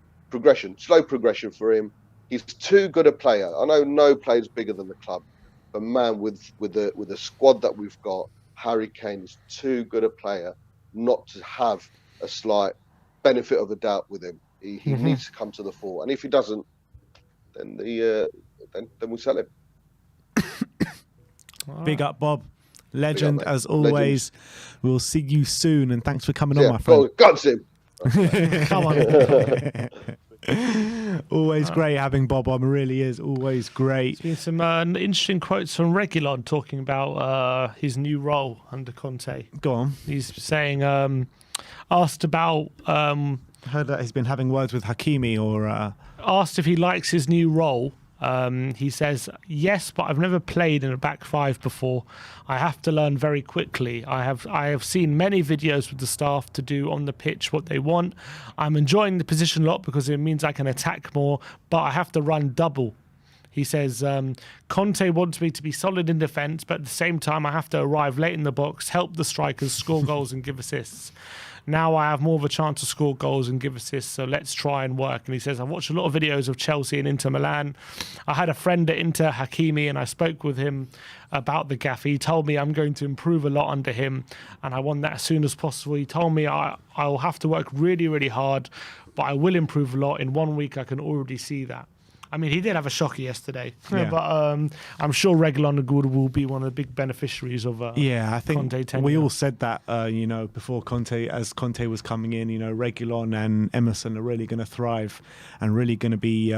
slow progression for him. He's too good a player. I know no player's bigger than the club, but man, with the squad that we've got, Harry Kane is too good a player not to have a slight benefit of a doubt with him. He needs to come to the fore, and if he doesn't, then we sell him. Big up, Bob. Legend as always. Legend. We'll see you soon, and thanks for coming on, my friend. Well, God's him. Come on. Always great having Bob on. Really is always great. There's been some interesting quotes from Reguilon talking about his new role under Conte. Go on. He's saying, asked about. Heard that he's been having words with Hakimi, or asked if he likes his new role. He says, yes, but I've never played in a back 5 before. I have to learn very quickly. I have seen many videos with the staff to do on the pitch what they want. I'm enjoying the position a lot because it means I can attack more, but I have to run double. He says, Conte wants me to be solid in defence, but at the same time I have to arrive late in the box, help the strikers, score goals and give assists. Now I have more of a chance to score goals and give assists, so let's try and work. And he says, I've watched a lot of videos of Chelsea and Inter Milan. I had a friend at Inter, Hakimi, and I spoke with him about the gaffer. He told me I'm going to improve a lot under him, and I want that as soon as possible. He told me I'll have to work really, really hard, but I will improve a lot. In 1 week, I can already see that. I mean, he did have a shocker yesterday, but I'm sure Reguilon will be one of the big beneficiaries of I think Conte tenure. We all said that, before Conte, as Conte was coming in, Reguilon and Emerson are really going to thrive and really going to be,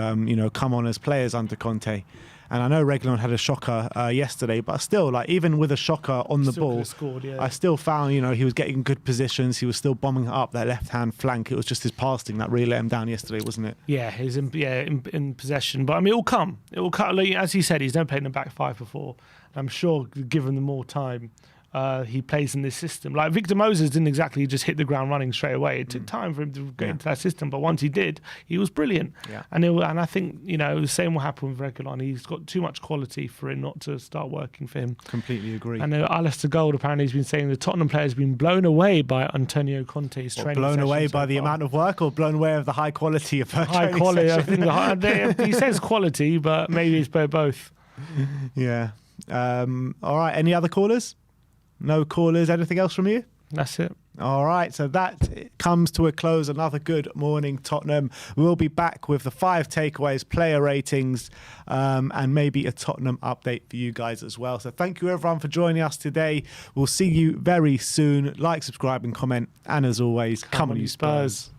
come on as players under Conte. And I know Reguilon had a shocker yesterday, but still, even with a shocker on the ball, scored, I still found, he was getting good positions. He was still bombing up that left-hand flank. It was just his passing that really let him down yesterday, wasn't it? Yeah, he's in possession. But, I mean, it will come. It will come. As he said, he's never played in the back 5 before. I'm sure, given the more time, he plays in this system. Like Victor Moses didn't exactly just hit the ground running straight away. It took time for him to get into that system, but once he did, he was brilliant. Yeah. And I think the same will happen with Reguilon. He's got too much quality for it not to start working for him. Completely agree. And Alistair Gold apparently has been saying the Tottenham players have been blown away by Antonio Conte's training. Blown away by the amount of work, or blown away of the high quality of her high quality. I think he says quality, but maybe it's both. Yeah. All right. Any other callers? No callers. Anything else from you? That's it. All right, so that comes to a close. Another good morning, Tottenham. We'll be back with the 5 takeaways, player ratings, and maybe a Tottenham update for you guys as well. So thank you, everyone, for joining us today. We'll see you very soon. Like, subscribe, and comment. And as always, come on, you Spurs.